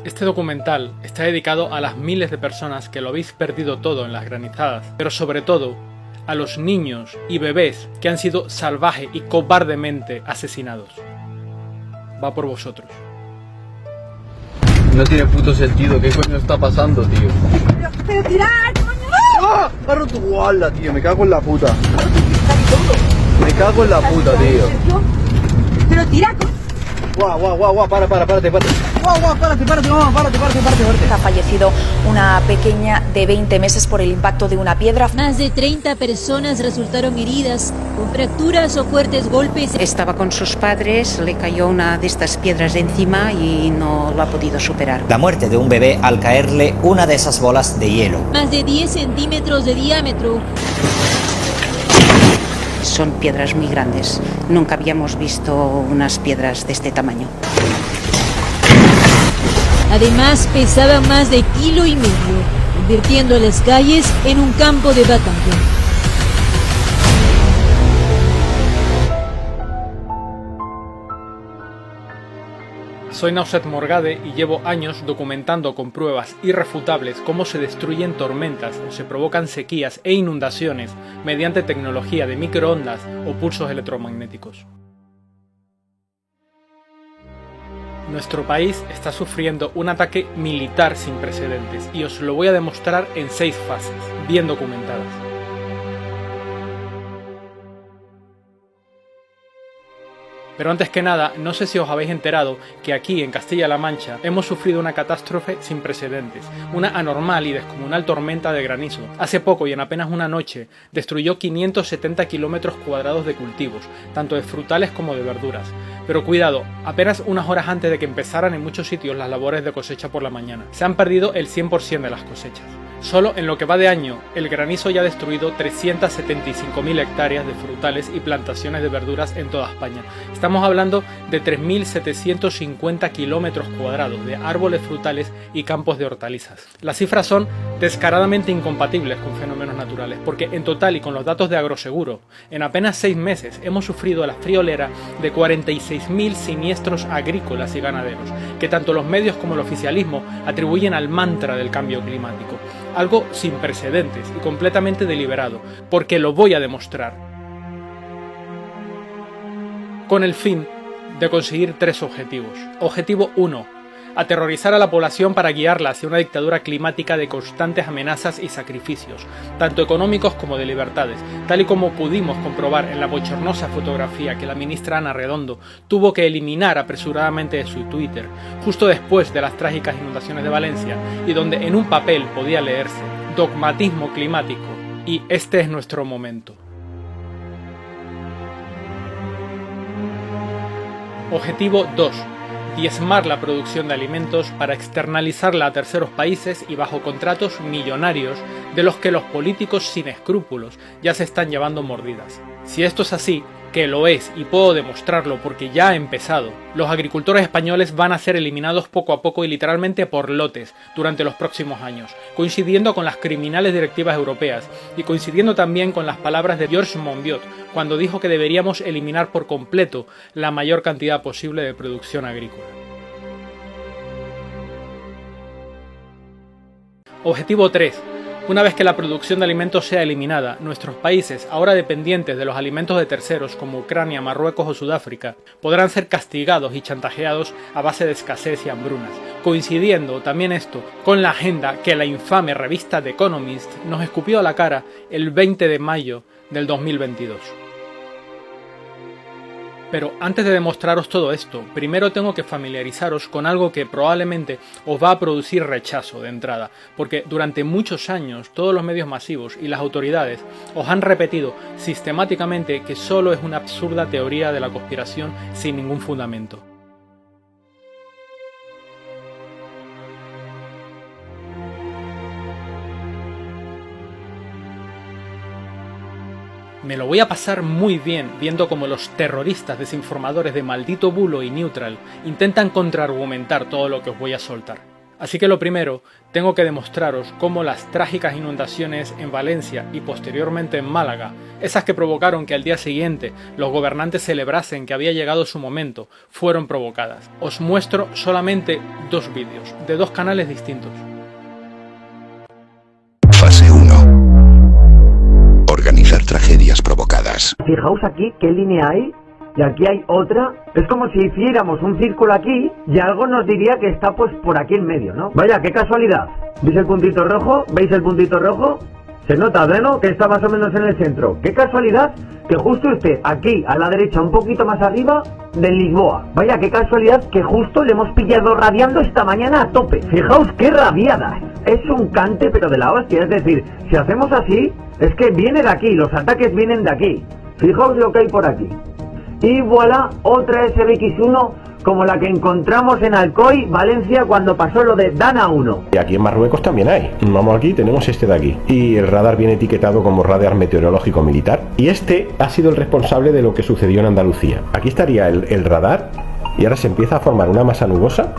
Este documental está dedicado a las miles de personas que lo habéis perdido todo en las granizadas, pero sobre todo a los niños y bebés que han sido salvaje y cobardemente asesinados. Va por vosotros. No tiene puto sentido, ¿qué coño está pasando, tío? ¡Pero tirar, coño! ¡Ah! ¡Barro tu guarda, tío! Me cago en la puta. Me cago en la puta, tío. ¡Pero tira, coño! Guau, párate. Guau, párate, mamá, párate. Ha fallecido una pequeña de 20 meses por el impacto de una piedra. Más de 30 personas resultaron heridas con fracturas o fuertes golpes. Estaba con sus padres, le cayó una de estas piedras encima y no lo ha podido superar. La muerte de un bebé al caerle una de esas bolas de hielo. Más de 10 centímetros de diámetro. Son piedras muy grandes. Nunca habíamos visto unas piedras de este tamaño. Además, pesaban más de 1,5 kilos, convirtiendo las calles en un campo de batalla. Soy Nauset Morgade y llevo años documentando con pruebas irrefutables cómo se destruyen tormentas o se provocan sequías e inundaciones mediante tecnología de microondas o pulsos electromagnéticos. Nuestro país está sufriendo un ataque militar sin precedentes y os lo voy a demostrar en 6 fases, bien documentadas. Pero antes que nada, no sé si os habéis enterado que aquí en Castilla-La Mancha hemos sufrido una catástrofe sin precedentes, una anormal y descomunal tormenta de granizo. Hace poco y en apenas una noche destruyó 570 kilómetros cuadrados de cultivos, tanto de frutales como de verduras. Pero cuidado, apenas unas horas antes de que empezaran en muchos sitios las labores de cosecha por la mañana. Se han perdido el 100% de las cosechas. Solo en lo que va de año, el granizo ya ha destruido 375.000 hectáreas de frutales y plantaciones de verduras en toda España. Estamos hablando de 3.750 kilómetros cuadrados de árboles frutales y campos de hortalizas. Las cifras son descaradamente incompatibles con fenómenos naturales, porque en total y con los datos de Agroseguro, en apenas 6 meses hemos sufrido la friolera de 46.000 siniestros agrícolas y ganaderos, que tanto los medios como el oficialismo atribuyen al mantra del cambio climático. Algo sin precedentes y completamente deliberado, porque lo voy a demostrar. Con el fin de conseguir 3 objetivos. Objetivo 1. Aterrorizar a la población para guiarla hacia una dictadura climática de constantes amenazas y sacrificios, tanto económicos como de libertades, tal y como pudimos comprobar en la bochornosa fotografía que la ministra Ana Redondo tuvo que eliminar apresuradamente de su Twitter, justo después de las trágicas inundaciones de Valencia, y donde en un papel podía leerse dogmatismo climático y este es nuestro momento. Objetivo 2. Diezmar la producción de alimentos para externalizarla a terceros países y bajo contratos millonarios de los que los políticos sin escrúpulos ya se están llevando mordidas. Si esto es así, que lo es y puedo demostrarlo porque ya ha empezado, los agricultores españoles van a ser eliminados poco a poco y literalmente por lotes durante los próximos años, coincidiendo con las criminales directivas europeas y coincidiendo también con las palabras de Georges Monbiot cuando dijo que deberíamos eliminar por completo la mayor cantidad posible de producción agrícola. Objetivo 3. Una vez que la producción de alimentos sea eliminada, nuestros países, ahora dependientes de los alimentos de terceros como Ucrania, Marruecos o Sudáfrica, podrán ser castigados y chantajeados a base de escasez y hambrunas, coincidiendo también esto con la agenda que la infame revista The Economist nos escupió a la cara el 20 de mayo del 2022. Pero antes de demostraros todo esto, primero tengo que familiarizaros con algo que probablemente os va a producir rechazo de entrada, porque durante muchos años todos los medios masivos y las autoridades os han repetido sistemáticamente que solo es una absurda teoría de la conspiración sin ningún fundamento. Me lo voy a pasar muy bien viendo cómo los terroristas desinformadores de Maldito Bulo y Neutral intentan contraargumentar todo lo que os voy a soltar. Así que lo primero, tengo que demostraros cómo las trágicas inundaciones en Valencia y posteriormente en Málaga, esas que provocaron que al día siguiente los gobernantes celebrasen que había llegado su momento, fueron provocadas. Os muestro solamente 2 vídeos, de 2 canales distintos. Fase 1. Organizar tragedias provocadas. Fijaos aquí qué línea hay. Y aquí hay otra. Es como si hiciéramos un círculo aquí y algo nos diría que está pues por aquí en medio, ¿no? Vaya, qué casualidad. ¿Veis el puntito rojo? ¿Veis el puntito rojo? Se nota, ¿no? Que está más o menos en el centro. Qué casualidad que justo esté aquí, a la derecha, un poquito más arriba de Lisboa. Vaya, qué casualidad que justo le hemos pillado radiando esta mañana a tope. Fijaos qué rabiadas. Es un cante pero de la hostia. Es decir, si hacemos así, es que viene de aquí, los ataques vienen de aquí. Fijaos lo que hay por aquí. Y voilà, otra SBX1 como la que encontramos en Alcoy, Valencia, cuando pasó lo de Dana 1. Y aquí en Marruecos también hay. Vamos aquí, tenemos este de aquí. Y el radar viene etiquetado como radar meteorológico militar. Y este ha sido el responsable de lo que sucedió en Andalucía. Aquí estaría el radar y ahora se empieza a formar una masa nubosa.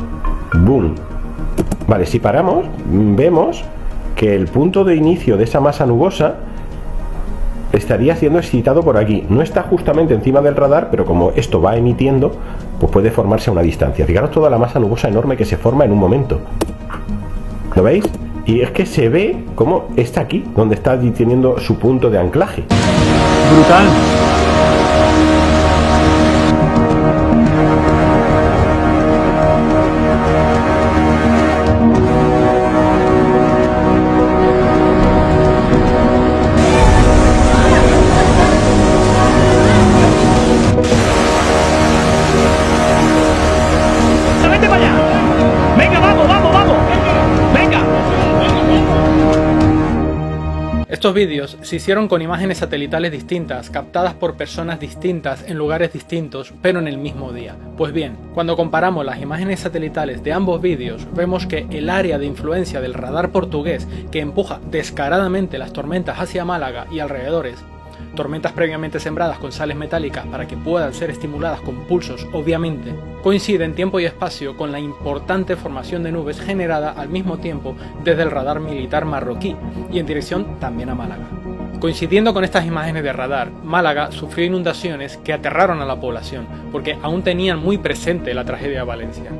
¡Boom! Vale, si paramos, vemos que el punto de inicio de esa masa nubosa estaría siendo excitado por aquí. No está justamente encima del radar, pero como esto va emitiendo, pues puede formarse a una distancia. Fijaros toda la masa nubosa enorme que se forma en un momento. ¿Lo veis? Y es que se ve como está aquí, donde está teniendo su punto de anclaje. Brutal. Estos vídeos se hicieron con imágenes satelitales distintas, captadas por personas distintas en lugares distintos, pero en el mismo día. Pues bien, cuando comparamos las imágenes satelitales de ambos vídeos, vemos que el área de influencia del radar portugués que empuja descaradamente las tormentas hacia Málaga y alrededores, tormentas previamente sembradas con sales metálicas para que puedan ser estimuladas con pulsos, obviamente, coincide en tiempo y espacio con la importante formación de nubes generada al mismo tiempo desde el radar militar marroquí y en dirección también a Málaga. Coincidiendo con estas imágenes de radar, Málaga sufrió inundaciones que aterraron a la población porque aún tenían muy presente la tragedia de Valencia.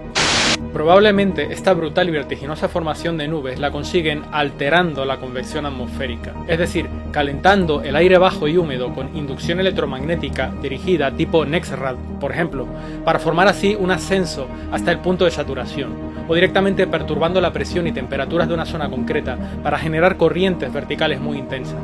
Probablemente esta brutal y vertiginosa formación de nubes la consiguen alterando la convección atmosférica, es decir, calentando el aire bajo y húmedo con inducción electromagnética dirigida tipo NEXRAD, por ejemplo, para formar así un ascenso hasta el punto de saturación, o directamente perturbando la presión y temperaturas de una zona concreta para generar corrientes verticales muy intensas.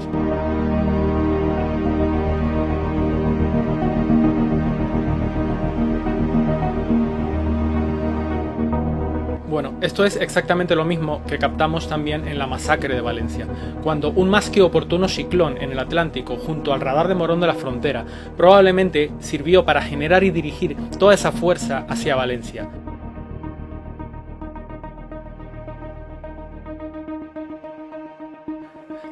Bueno, esto es exactamente lo mismo que captamos también en la masacre de Valencia, cuando un más que oportuno ciclón en el Atlántico junto al radar de Morón de la Frontera probablemente sirvió para generar y dirigir toda esa fuerza hacia Valencia.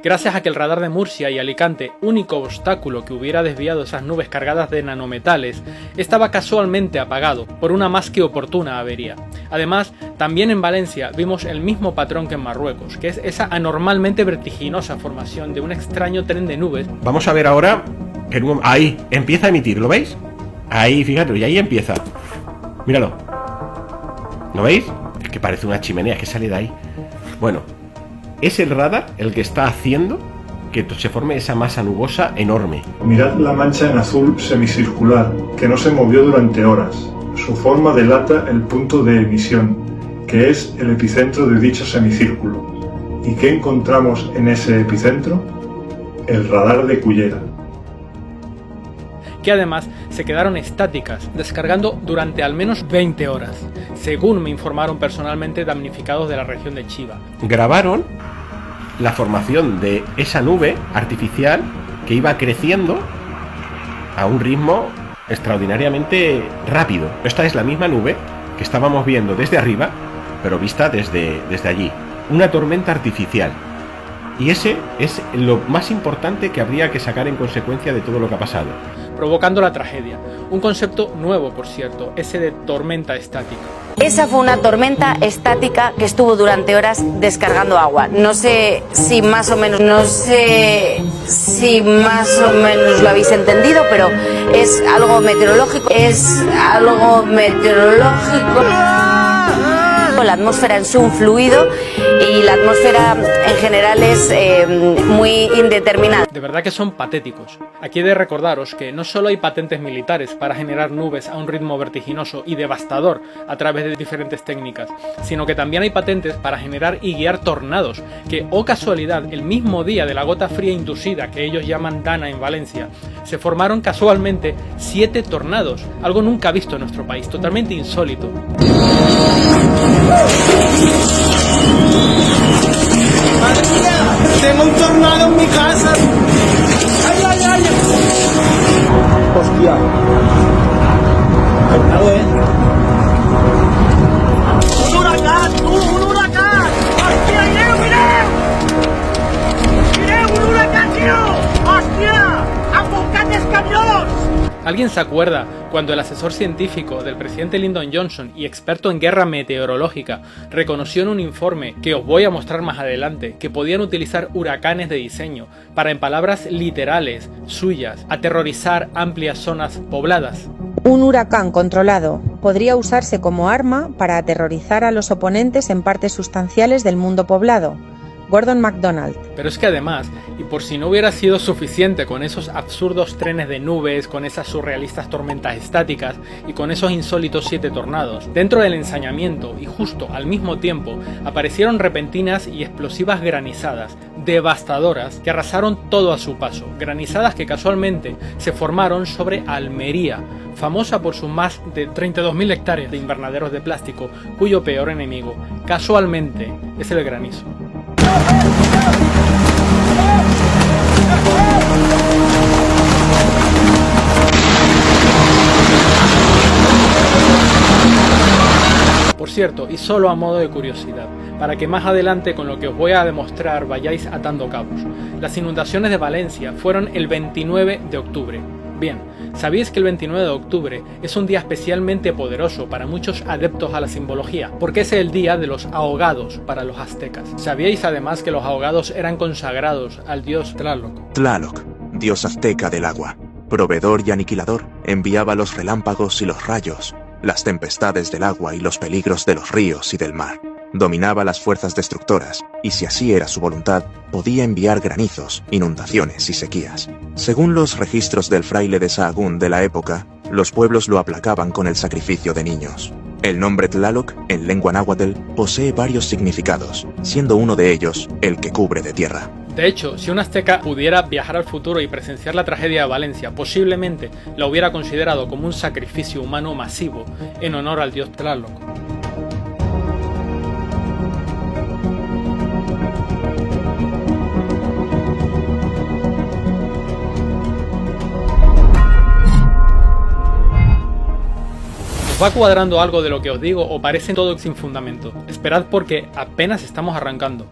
Gracias a que el radar de Murcia y Alicante, único obstáculo que hubiera desviado esas nubes cargadas de nanometales, estaba casualmente apagado por una más que oportuna avería. Además, también en Valencia vimos el mismo patrón que en Marruecos, que es esa anormalmente vertiginosa formación de un extraño tren de nubes. Vamos a ver ahora, ahí, empieza a emitir, ¿lo veis? Ahí, fíjate, y ahí empieza. Míralo. ¿Lo veis? Es que parece una chimenea que sale de ahí. Bueno, es el radar el que está haciendo que se forme esa masa nubosa enorme. Mirad la mancha en azul semicircular, que no se movió durante horas. Su forma delata el punto de emisión, que es el epicentro de dicho semicírculo. ¿Y qué encontramos en ese epicentro? El radar de Cullera. Que además se quedaron estáticas, descargando durante al menos 20 horas, según me informaron personalmente damnificados de la región de Chiva. Grabaron la formación de esa nube artificial que iba creciendo a un ritmo extraordinariamente rápido. Esta es la misma nube que estábamos viendo desde arriba, pero vista desde allí. Una tormenta artificial. Y ese es lo más importante que habría que sacar en consecuencia de todo lo que ha pasado. provocando la tragedia. Un concepto nuevo, por cierto, ese de tormenta estática. Esa fue una tormenta estática que estuvo durante horas descargando agua. No sé si más o menos lo habéis entendido, pero es algo meteorológico. La atmósfera es un fluido y la atmósfera en general es muy indeterminada. De verdad que son patéticos. Aquí he de recordaros que no solo hay patentes militares para generar nubes a un ritmo vertiginoso y devastador a través de diferentes técnicas, sino que también hay patentes para generar y guiar tornados, que, oh casualidad, el mismo día de la gota fría inducida que ellos llaman Dana en Valencia, se formaron casualmente 7 tornados, algo nunca visto en nuestro país, totalmente insólito. ¡Madre mía! ¡Tengo un tornado en mi casa! ¡Ay, ay, ay! ¡Hostia! Tornado, ¡Un huracán! ¡Un huracán! ¡Hostia, Ireu, mireu! ¡Mireu, un huracán, tío! ¡Hostia! ¡Envolcant camions! ¿Alguien se acuerda cuando el asesor científico del presidente Lyndon Johnson y experto en guerra meteorológica reconoció en un informe, que os voy a mostrar más adelante, que podían utilizar huracanes de diseño para, en palabras literales suyas, aterrorizar amplias zonas pobladas? Un huracán controlado podría usarse como arma para aterrorizar a los oponentes en partes sustanciales del mundo poblado. Gordon MacDonald. Pero es que además, y por si no hubiera sido suficiente con esos absurdos trenes de nubes, con esas surrealistas tormentas estáticas y con esos insólitos 7 tornados, dentro del ensañamiento y justo al mismo tiempo aparecieron repentinas y explosivas granizadas, devastadoras, que arrasaron todo a su paso, granizadas que casualmente se formaron sobre Almería, famosa por sus más de 32.000 hectáreas de invernaderos de plástico, cuyo peor enemigo, casualmente, es el granizo. Por cierto, y solo a modo de curiosidad, para que más adelante con lo que os voy a demostrar vayáis atando cabos, las inundaciones de Valencia fueron el 29 de octubre. Bien, ¿sabéis que el 29 de octubre es un día especialmente poderoso para muchos adeptos a la simbología? Porque es el día de los ahogados para los aztecas. ¿Sabíais además que los ahogados eran consagrados al dios Tlaloc? Tlaloc, dios azteca del agua, proveedor y aniquilador, enviaba los relámpagos y los rayos, las tempestades del agua y los peligros de los ríos y del mar. Dominaba las fuerzas destructoras, y si así era su voluntad, podía enviar granizos, inundaciones y sequías. Según los registros del fraile de Sahagún de la época, los pueblos lo aplacaban con el sacrificio de niños. El nombre Tlaloc, en lengua náhuatl, posee varios significados, siendo uno de ellos el que cubre de tierra. De hecho, si un azteca pudiera viajar al futuro y presenciar la tragedia de Valencia, posiblemente la hubiera considerado como un sacrificio humano masivo en honor al dios Tlaloc. ¿Va cuadrando algo de lo que os digo o parece todo sin fundamento? Esperad porque apenas estamos arrancando.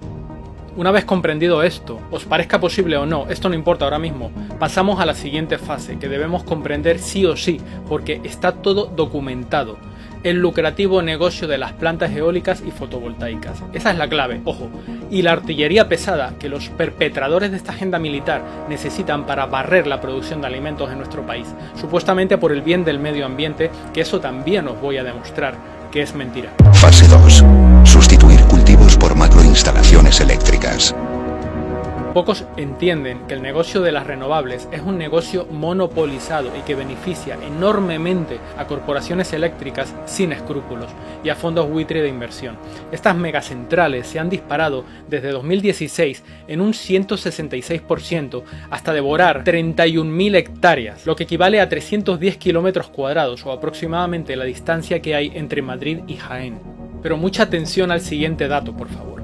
Una vez comprendido esto, os parezca posible o no, esto no importa ahora mismo, pasamos a la siguiente fase que debemos comprender sí o sí, porque está todo documentado. El lucrativo negocio de las plantas eólicas y fotovoltaicas. Esa es la clave, ojo. Y la artillería pesada que los perpetradores de esta agenda militar necesitan para barrer la producción de alimentos en nuestro país, supuestamente por el bien del medio ambiente, que eso también os voy a demostrar que es mentira. Fase 2. Sustituir cultivos por macroinstalaciones eléctricas. Pocos entienden que el negocio de las renovables es un negocio monopolizado y que beneficia enormemente a corporaciones eléctricas sin escrúpulos y a fondos buitre de inversión. Estas megacentrales se han disparado desde 2016 en un 166% hasta devorar 31.000 hectáreas, lo que equivale a 310 kilómetros cuadrados o aproximadamente la distancia que hay entre Madrid y Jaén. Pero mucha atención al siguiente dato, por favor.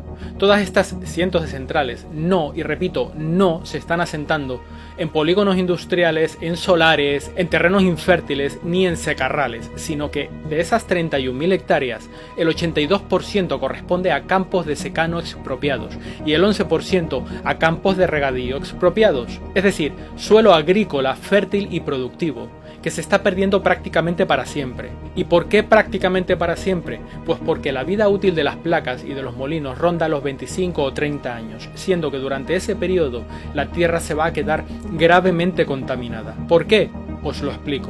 Todas estas cientos de centrales no, y repito, no se están asentando en polígonos industriales, en solares, en terrenos infértiles ni en secarrales, sino que de esas 31.000 hectáreas, el 82% corresponde a campos de secano expropiados y el 11% a campos de regadío expropiados, es decir, suelo agrícola fértil y productivo, que se está perdiendo prácticamente para siempre. ¿Y por qué prácticamente para siempre? Pues porque la vida útil de las placas y de los molinos ronda los 25 o 30 años, siendo que durante ese periodo la tierra se va a quedar gravemente contaminada. ¿Por qué? Os lo explico.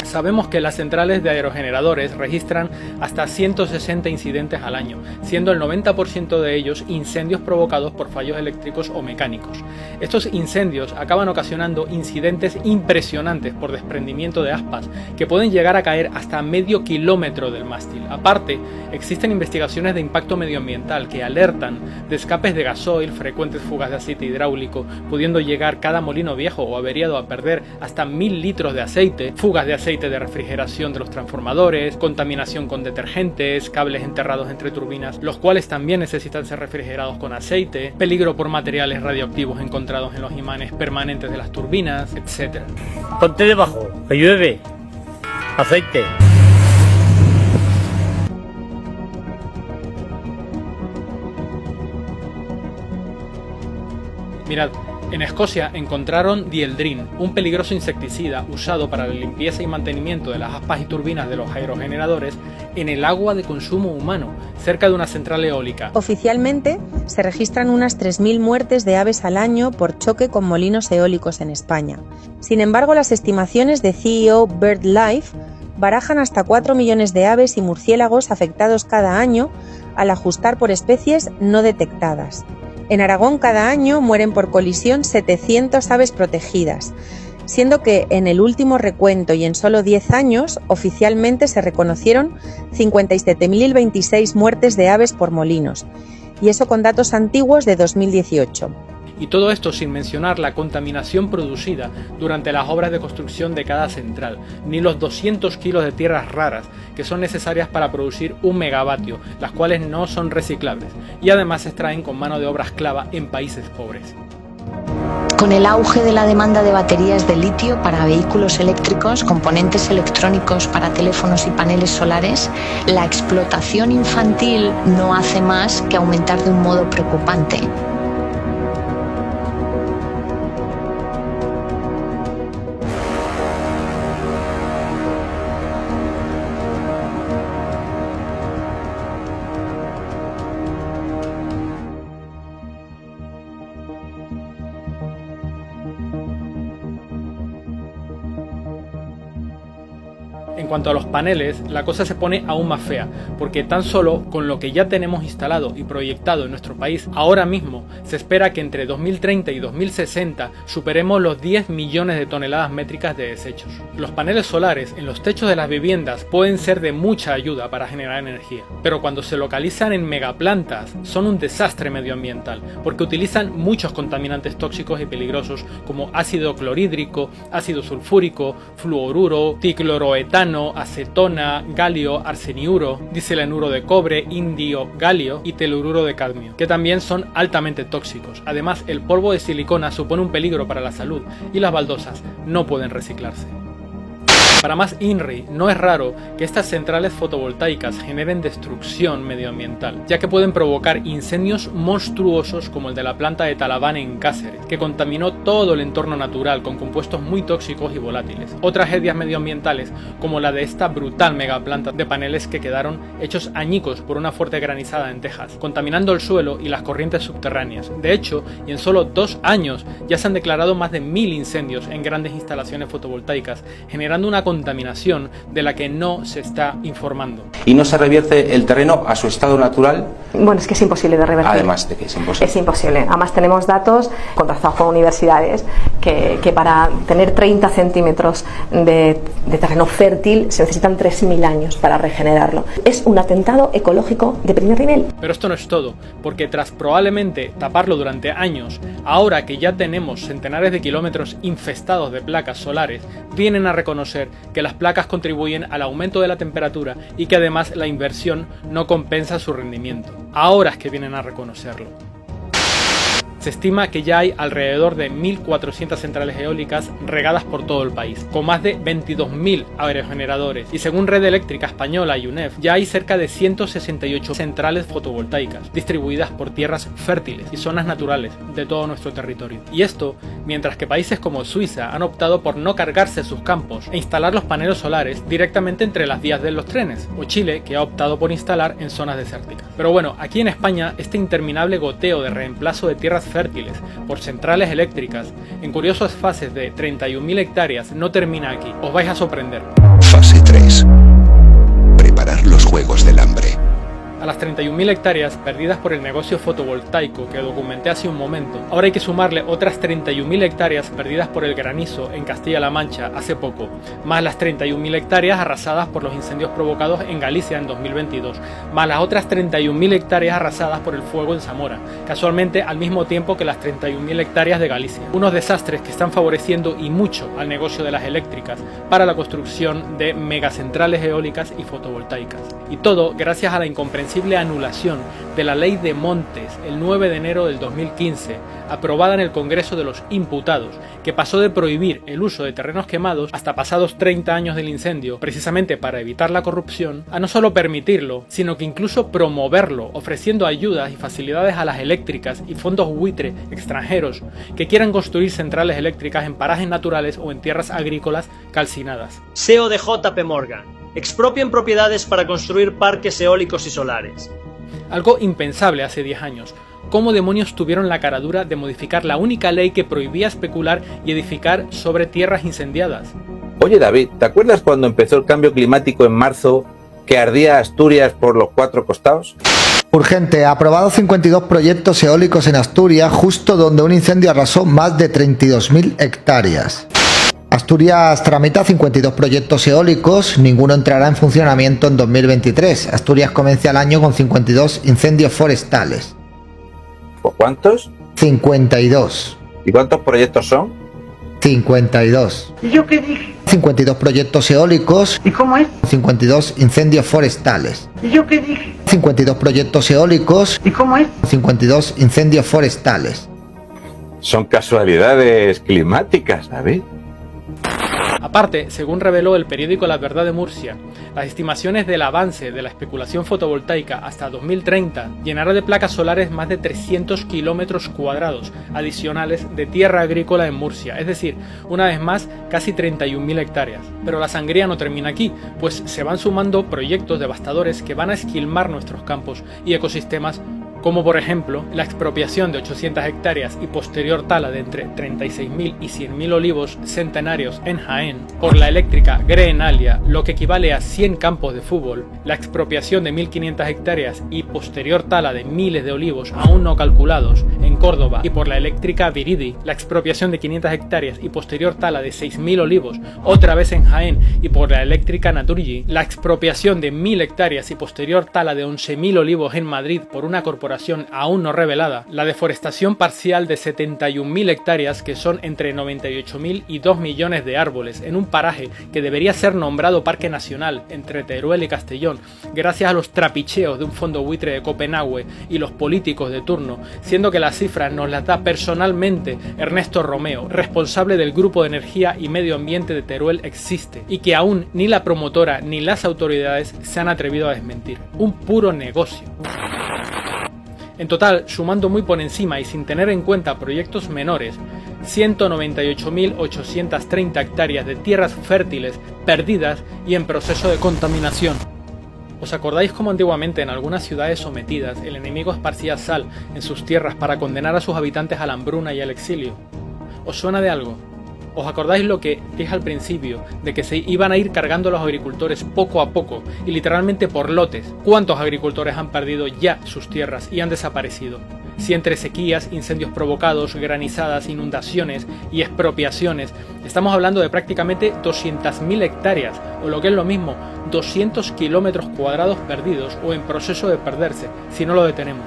Sabemos que las centrales de aerogeneradores registran hasta 160 incidentes al año, siendo el 90% de ellos incendios provocados por fallos eléctricos o mecánicos. Estos incendios acaban ocasionando incidentes impresionantes por desprendimiento de aspas, que pueden llegar a caer hasta medio kilómetro del mástil. Aparte, existen investigaciones de impacto medioambiental que alertan de escapes de gasoil, frecuentes fugas de aceite hidráulico, pudiendo llegar cada molino viejo o averiado a perder hasta 1000 litros de aceite, fugas de aceite de refrigeración de los transformadores, contaminación con detergentes, cables enterrados entre turbinas, los cuales también necesitan ser refrigerados con aceite, peligro por materiales radioactivos encontrados en los imanes permanentes de las turbinas, etc. Ponte debajo, que llueve. Aceite. Mirad, en Escocia encontraron dieldrin, un peligroso insecticida usado para la limpieza y mantenimiento de las aspas y turbinas de los aerogeneradores, en el agua de consumo humano, cerca de una central eólica. Oficialmente, se registran unas 3.000 muertes de aves al año por choque con molinos eólicos en España. Sin embargo, las estimaciones de CEO BirdLife barajan hasta 4 millones de aves y murciélagos afectados cada año al ajustar por especies no detectadas. En Aragón cada año mueren por colisión 700 aves protegidas, siendo que en el último recuento y en solo 10 años oficialmente se reconocieron 57.026 muertes de aves por molinos, y eso con datos antiguos de 2018. Y todo esto sin mencionar la contaminación producida durante las obras de construcción de cada central, ni los 200 kilos de tierras raras que son necesarias para producir 1 megavatio, las cuales no son reciclables, y además se extraen con mano de obra esclava en países pobres. Con el auge de la demanda de baterías de litio para vehículos eléctricos, componentes electrónicos para teléfonos y paneles solares, la explotación infantil no hace más que aumentar de un modo preocupante. En cuanto a los paneles, la cosa se pone aún más fea, porque tan solo con lo que ya tenemos instalado y proyectado en nuestro país ahora mismo, se espera que entre 2030 y 2060 superemos los 10 millones de toneladas métricas de desechos. Los paneles solares en los techos de las viviendas pueden ser de mucha ayuda para generar energía, pero cuando se localizan en megaplantas son un desastre medioambiental, porque utilizan muchos contaminantes tóxicos y peligrosos como ácido clorhídrico, ácido sulfúrico, fluoruro, ticloroetano, acetona, galio, arseniuro, diselenuro de cobre, indio, galio y telururo de cadmio, que también son altamente tóxicos. Además, el polvo de silicona supone un peligro para la salud y las baldosas no pueden reciclarse. Para más INRI, no es raro que estas centrales fotovoltaicas generen destrucción medioambiental, ya que pueden provocar incendios monstruosos como el de la planta de Talaván en Cáceres, que contaminó todo el entorno natural con compuestos muy tóxicos y volátiles. O tragedias medioambientales como la de esta brutal megaplanta de paneles que quedaron hechos añicos por una fuerte granizada en Texas, contaminando el suelo y las corrientes subterráneas. De hecho, y en solo 2 años ya se han declarado más de 1000 incendios en grandes instalaciones fotovoltaicas, generando una contaminación de la que no se está informando. ¿Y no se revierte el terreno a su estado natural? Bueno, es que es imposible de revertir. Además de que es imposible. Es imposible. Además tenemos datos contrastados con universidades que para tener 30 centímetros de terreno fértil se necesitan 3.000 años para regenerarlo. Es un atentado ecológico de primer nivel. Pero esto no es todo, porque tras probablemente taparlo durante años, ahora que ya tenemos centenares de kilómetros infestados de placas solares, vienen a reconocer que las placas contribuyen al aumento de la temperatura y que además la inversión no compensa su rendimiento. Ahora es que vienen a reconocerlo. Se estima que ya hay alrededor de 1.400 centrales eólicas regadas por todo el país, con más de 22.000 aerogeneradores, y según Red Eléctrica Española y UNEF, ya hay cerca de 168 centrales fotovoltaicas, distribuidas por tierras fértiles y zonas naturales de todo nuestro territorio. Y esto, mientras que países como Suiza han optado por no cargarse sus campos e instalar los paneles solares directamente entre las vías de los trenes, o Chile, que ha optado por instalar en zonas desérticas. Pero bueno, aquí en España, este interminable goteo de reemplazo de tierras fértiles por centrales eléctricas en curiosas fases de 31.000 hectáreas no termina aquí. Os vais a sorprender. Fase 3. Preparar los Juegos del Hambre. A las 31.000 hectáreas perdidas por el negocio fotovoltaico que documenté hace un momento, ahora hay que sumarle otras 31.000 hectáreas perdidas por el granizo en Castilla-La Mancha hace poco, más las 31.000 hectáreas arrasadas por los incendios provocados en Galicia en 2022, más las otras 31.000 hectáreas arrasadas por el fuego en Zamora, casualmente al mismo tiempo que las 31.000 hectáreas de Galicia. Unos desastres que están favoreciendo y mucho al negocio de las eléctricas para la construcción de megacentrales eólicas y fotovoltaicas. Y todo gracias a la incomprensible anulación de la Ley de Montes el 9 de enero del 2015, aprobada en el Congreso de los Imputados, que pasó de prohibir el uso de terrenos quemados hasta pasados 30 años del incendio, precisamente para evitar la corrupción, a no solo permitirlo, sino que incluso promoverlo, ofreciendo ayudas y facilidades a las eléctricas y fondos buitre extranjeros que quieran construir centrales eléctricas en parajes naturales o en tierras agrícolas calcinadas. CEO de JP Morgan. Expropian propiedades para construir parques eólicos y solares. Algo impensable hace 10 años. ¿Cómo demonios tuvieron la caradura de modificar la única ley que prohibía especular y edificar sobre tierras incendiadas? Oye David, ¿te acuerdas cuando empezó el cambio climático en marzo, que ardía Asturias por los 4 costados? Urgente, aprobado 52 proyectos eólicos en Asturias, justo donde un incendio arrasó más de 32.000 hectáreas. Asturias tramita 52 proyectos eólicos, ninguno entrará en funcionamiento en 2023. Asturias comienza el año con 52 incendios forestales. ¿Por cuántos? 52. ¿Y cuántos proyectos son? 52. ¿Y yo qué dije? 52 proyectos eólicos. ¿Y cómo es? 52 incendios forestales. ¿Y yo qué dije? 52 proyectos eólicos. ¿Y cómo es? 52 incendios forestales. Son casualidades climáticas, David. Aparte, según reveló el periódico La Verdad de Murcia, las estimaciones del avance de la especulación fotovoltaica hasta 2030 llenará de placas solares más de 300 kilómetros cuadrados adicionales de tierra agrícola en Murcia, es decir, una vez más, casi 31.000 hectáreas. Pero la sangría no termina aquí, pues se van sumando proyectos devastadores que van a esquilmar nuestros campos y ecosistemas, como por ejemplo la expropiación de 800 hectáreas y posterior tala de entre 36.000 y 100.000 olivos centenarios en Jaén por la eléctrica Greenalia, lo que equivale a 100 campos de fútbol, la expropiación de 1.500 hectáreas y posterior tala de miles de olivos aún no calculados en Córdoba y por la eléctrica Viridi, la expropiación de 500 hectáreas y posterior tala de 6.000 olivos otra vez en Jaén y por la eléctrica Naturgy, la expropiación de 1.000 hectáreas y posterior tala de 11.000 olivos en Madrid por una corporación aún no revelada, la deforestación parcial de 71.000 hectáreas que son entre 98.000 y 2 millones de árboles en un paraje que debería ser nombrado Parque Nacional entre Teruel y Castellón gracias a los trapicheos de un fondo buitre de Copenhague y los políticos de turno, siendo que las cifras nos las da personalmente Ernesto Romeo, responsable del Grupo de Energía y Medio Ambiente de Teruel Existe, y que aún ni la promotora ni las autoridades se han atrevido a desmentir. Un puro negocio. En total, sumando muy por encima y sin tener en cuenta proyectos menores, 198.830 hectáreas de tierras fértiles perdidas y en proceso de contaminación. ¿Os acordáis cómo antiguamente en algunas ciudades sometidas el enemigo esparcía sal en sus tierras para condenar a sus habitantes a la hambruna y al exilio? ¿Os suena de algo? ¿Os acordáis lo que dije al principio, de que se iban a ir cargando los agricultores poco a poco y literalmente por lotes? ¿Cuántos agricultores han perdido ya sus tierras y han desaparecido? Si entre sequías, incendios provocados, granizadas, inundaciones y expropiaciones, estamos hablando de prácticamente 200.000 hectáreas, o lo que es lo mismo, 200 kilómetros cuadrados perdidos o en proceso de perderse, si no lo detenemos.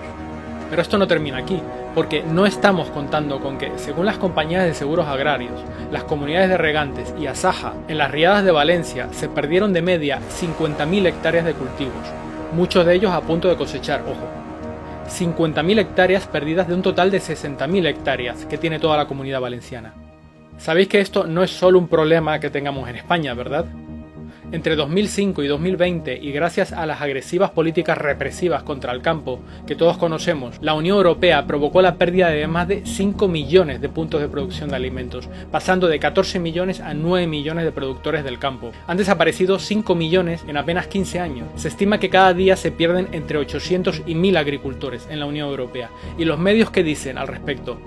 Pero esto no termina aquí, porque no estamos contando con que, según las compañías de seguros agrarios, las comunidades de regantes y Asaja, en las riadas de Valencia se perdieron de media 50.000 hectáreas de cultivos, muchos de ellos a punto de cosechar, ojo. 50.000 hectáreas perdidas de un total de 60.000 hectáreas que tiene toda la comunidad valenciana. Sabéis que esto no es solo un problema que tengamos en España, ¿verdad? Entre 2005 y 2020, y gracias a las agresivas políticas represivas contra el campo que todos conocemos, la Unión Europea provocó la pérdida de más de 5 millones de puntos de producción de alimentos, pasando de 14 millones a 9 millones de productores del campo. Han desaparecido 5 millones en apenas 15 años. Se estima que cada día se pierden entre 800 y 1000 agricultores en la Unión Europea. ¿Y los medios qué dicen al respecto?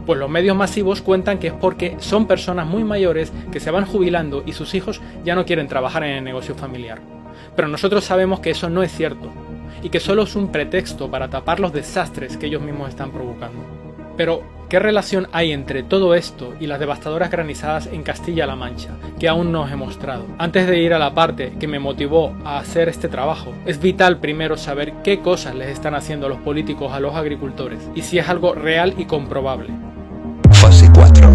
Pues los medios masivos cuentan que es porque son personas muy mayores que se van jubilando y sus hijos ya no quieren trabajar en el negocio familiar. Pero nosotros sabemos que eso no es cierto y que solo es un pretexto para tapar los desastres que ellos mismos están provocando. Pero, ¿qué relación hay entre todo esto y las devastadoras granizadas en Castilla-La Mancha, que aún no os he mostrado? Antes de ir a la parte que me motivó a hacer este trabajo, es vital primero saber qué cosas les están haciendo los políticos a los agricultores y si es algo real y comprobable. Fase 4.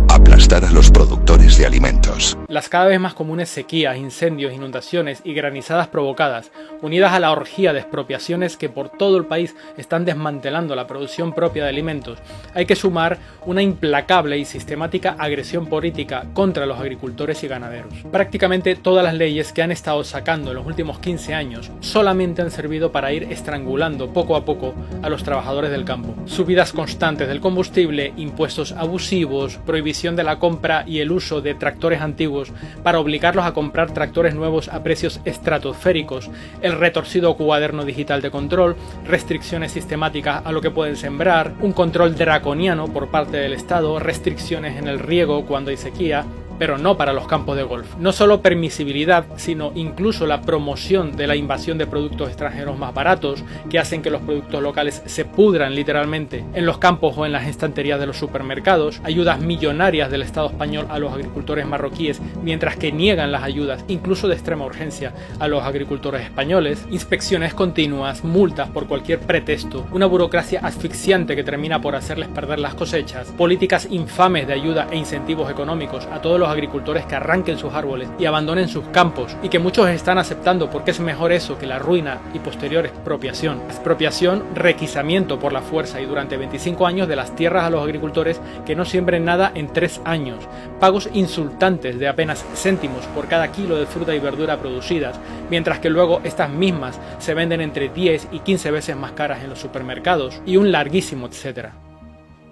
Aplastar a los productores de alimentos. Las cada vez más comunes sequías, incendios, inundaciones y granizadas provocadas, unidas a la orgía de expropiaciones que por todo el país están desmantelando la producción propia de alimentos, hay que sumar una implacable y sistemática agresión política contra los agricultores y ganaderos. Prácticamente todas las leyes que han estado sacando en los últimos 15 años solamente han servido para ir estrangulando poco a poco a los trabajadores del campo. Subidas constantes del combustible, impuestos abusivos, prohibición de la compra y el uso de tractores antiguos para obligarlos a comprar tractores nuevos a precios estratosféricos, el retorcido cuaderno digital de control, restricciones sistemáticas a lo que pueden sembrar, un control draconiano por parte del Estado, restricciones en el riego cuando hay sequía, pero no para los campos de golf. No solo permisibilidad, sino incluso la promoción de la invasión de productos extranjeros más baratos, que hacen que los productos locales se pudran literalmente en los campos o en las estanterías de los supermercados, ayudas millonarias del Estado español a los agricultores marroquíes, mientras que niegan las ayudas, incluso de extrema urgencia, a los agricultores españoles, inspecciones continuas, multas por cualquier pretexto, una burocracia asfixiante que termina por hacerles perder las cosechas, políticas infames de ayuda e incentivos económicos a todos los agricultores que arranquen sus árboles y abandonen sus campos, y que muchos están aceptando porque es mejor eso que la ruina y posterior expropiación. Expropiación, requisamiento por la fuerza y durante 25 años de las tierras a los agricultores que no siembren nada en 3 años, pagos insultantes de apenas céntimos por cada kilo de fruta y verdura producidas, mientras que luego estas mismas se venden entre 10 y 15 veces más caras en los supermercados, y un larguísimo etcétera.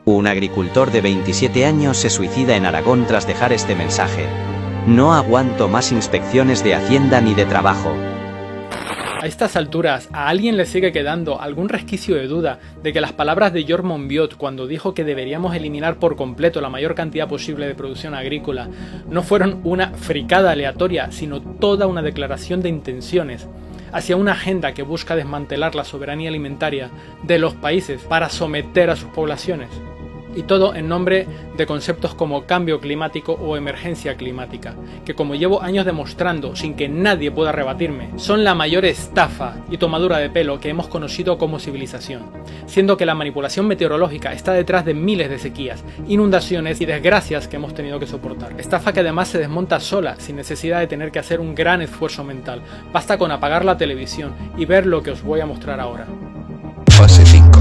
Un agricultor de 27 años se suicida en Aragón tras dejar este mensaje: no aguanto más inspecciones de Hacienda ni de trabajo. A estas alturas, ¿a alguien le sigue quedando algún resquicio de duda de que las palabras de George Monbiot cuando dijo que deberíamos eliminar por completo la mayor cantidad posible de producción agrícola no fueron una fricada aleatoria, sino toda una declaración de intenciones hacia una agenda que busca desmantelar la soberanía alimentaria de los países para someter a sus poblaciones? Y todo en nombre de conceptos como cambio climático o emergencia climática, que como llevo años demostrando sin que nadie pueda rebatirme, son la mayor estafa y tomadura de pelo que hemos conocido como civilización, siendo que la manipulación meteorológica está detrás de miles de sequías, inundaciones y desgracias que hemos tenido que soportar. Estafa que además se desmonta sola, sin necesidad de tener que hacer un gran esfuerzo mental. Basta con apagar la televisión y ver lo que os voy a mostrar ahora. Fase 5.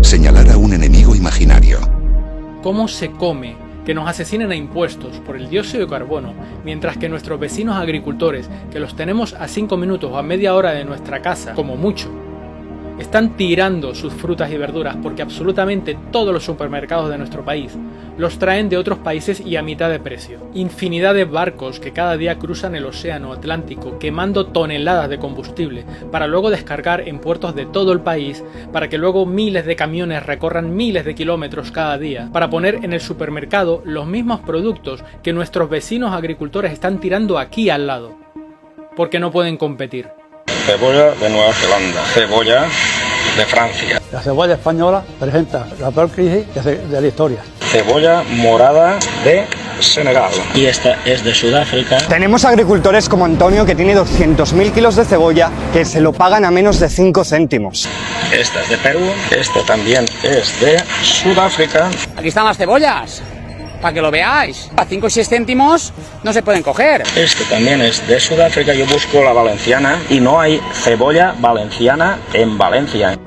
Señalar a un enemigo imaginario. ¿Cómo se come que nos asesinen a impuestos por el dióxido de carbono, mientras que nuestros vecinos agricultores, que los tenemos a 5 minutos o a media hora de nuestra casa, como mucho, están tirando sus frutas y verduras porque absolutamente todos los supermercados de nuestro país los traen de otros países y a mitad de precio? Infinidad de barcos que cada día cruzan el océano Atlántico quemando toneladas de combustible para luego descargar en puertos de todo el país, para que luego miles de camiones recorran miles de kilómetros cada día para poner en el supermercado los mismos productos que nuestros vecinos agricultores están tirando aquí al lado, porque no pueden competir. Cebolla de Nueva Zelanda, cebolla de Francia. La cebolla española presenta la peor crisis de la historia. Cebolla morada de Senegal. Y esta es de Sudáfrica. Tenemos agricultores como Antonio que tiene 200.000 kilos de cebolla que se lo pagan a menos de 5 céntimos. Esta es de Perú. Esta también es de Sudáfrica. Aquí están las cebollas, para que lo veáis. A 5 o 6 céntimos no se pueden coger. Este también es de Sudáfrica. Yo busco la valenciana y no hay cebolla valenciana en Valencia.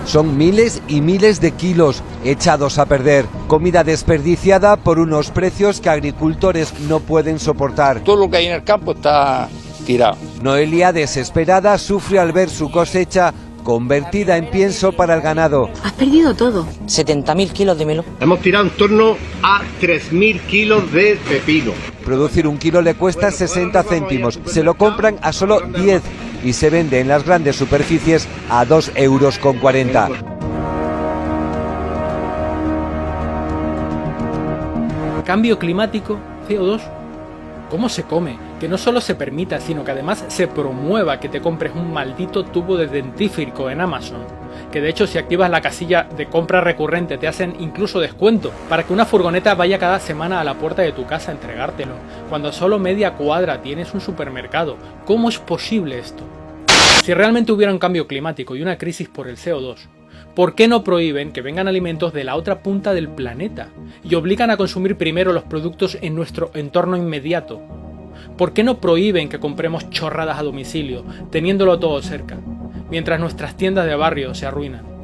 Son miles y miles de kilos echados a perder, comida desperdiciada por unos precios que agricultores no pueden soportar. Todo lo que hay en el campo está tirado. Noelia, desesperada, sufre al ver su cosecha convertida en pienso para el ganado. Has perdido todo. 70.000 kilos de melón. Hemos tirado en torno a 3.000 kilos de pepino. Producir un kilo le cuesta 60 céntimos, se lo compran a solo 10 y se vende en las grandes superficies a 2,40 €. Cambio climático, CO2. ¿Cómo se come? Que no solo se permita, sino que además se promueva que te compres un maldito tubo de dentífrico en Amazon. Que de hecho si activas la casilla de compra recurrente te hacen incluso descuento para que una furgoneta vaya cada semana a la puerta de tu casa a entregártelo, cuando a solo media cuadra tienes un supermercado. ¿Cómo es posible esto? Si realmente hubiera un cambio climático y una crisis por el CO2, ¿por qué no prohíben que vengan alimentos de la otra punta del planeta y obligan a consumir primero los productos en nuestro entorno inmediato? ¿Por qué no prohíben que compremos chorradas a domicilio, teniéndolo todo cerca, mientras nuestras tiendas de barrio se arruinan?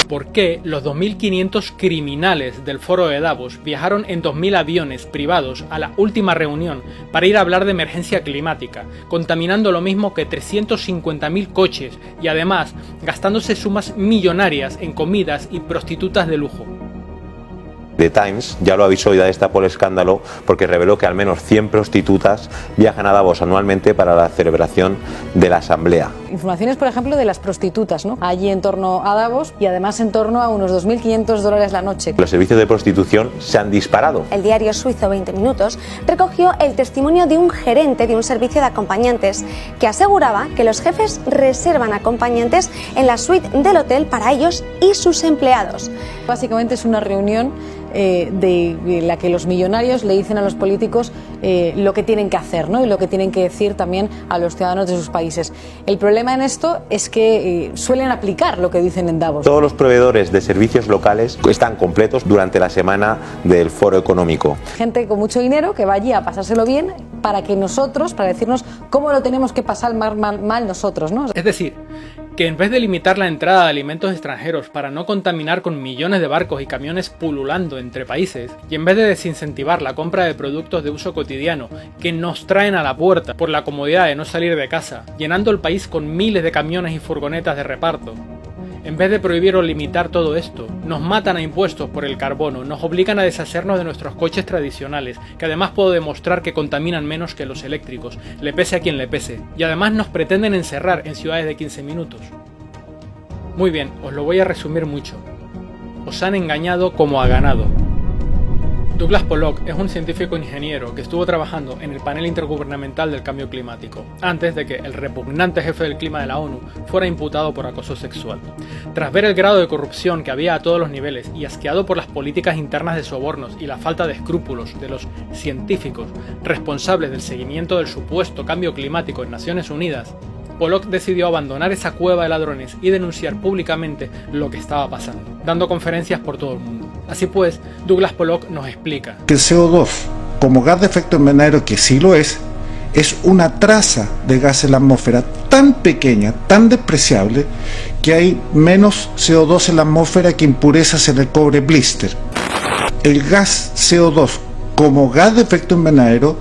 ¿Por qué los 2.500 criminales del foro de Davos viajaron en 2.000 aviones privados a la última reunión para ir a hablar de emergencia climática, contaminando lo mismo que 350.000 coches y además gastándose sumas millonarias en comidas y prostitutas de lujo? The Times ya lo avisó y da esta por el escándalo porque reveló que al menos 100 prostitutas viajan a Davos anualmente para la celebración de la asamblea. Informaciones, por ejemplo, de las prostitutas, ¿no? Allí en torno a Davos y además en torno a unos 2.500 dólares la noche. Los servicios de prostitución se han disparado. El diario suizo 20 Minutos recogió el testimonio de un gerente de un servicio de acompañantes que aseguraba que los jefes reservan acompañantes en la suite del hotel para ellos y sus empleados. Básicamente es una reunión de la que los millonarios le dicen a los políticos lo que tienen que hacer, ¿no? Y lo que tienen que decir también a los ciudadanos de sus países. El problema en esto es que suelen aplicar lo que dicen en Davos. Todos los proveedores de servicios locales están completos durante la semana del Foro Económico. Gente con mucho dinero que va allí a pasárselo bien para que nosotros, para decirnos cómo lo tenemos que pasar mal nosotros, ¿no? Es decir, que en vez de limitar la entrada de alimentos extranjeros para no contaminar con millones de barcos y camiones pululando entre países, y en vez de desincentivar la compra de productos de uso cotidiano que nos traen a la puerta por la comodidad de no salir de casa, llenando el país con miles de camiones y furgonetas de reparto, en vez de prohibir o limitar todo esto, nos matan a impuestos por el carbono, nos obligan a deshacernos de nuestros coches tradicionales, que además puedo demostrar que contaminan menos que los eléctricos, le pese a quien le pese, y además nos pretenden encerrar en ciudades de 15 minutos. Muy bien, os lo voy a resumir mucho. Os han engañado como a ganado. Douglas Pollock es un científico ingeniero que estuvo trabajando en el panel intergubernamental del cambio climático, antes de que el repugnante jefe del clima de la ONU fuera imputado por acoso sexual. Tras ver el grado de corrupción que había a todos los niveles y asqueado por las políticas internas de sobornos y la falta de escrúpulos de los científicos responsables del seguimiento del supuesto cambio climático en Naciones Unidas, Pollock decidió abandonar esa cueva de ladrones y denunciar públicamente lo que estaba pasando, dando conferencias por todo el mundo. Así pues, Douglas Pollock nos explica que el CO2, como gas de efecto invernadero, que sí lo es una traza de gas en la atmósfera tan pequeña, tan despreciable, que hay menos CO2 en la atmósfera que impurezas en el cobre blister. El gas CO2, como gas de efecto invernadero,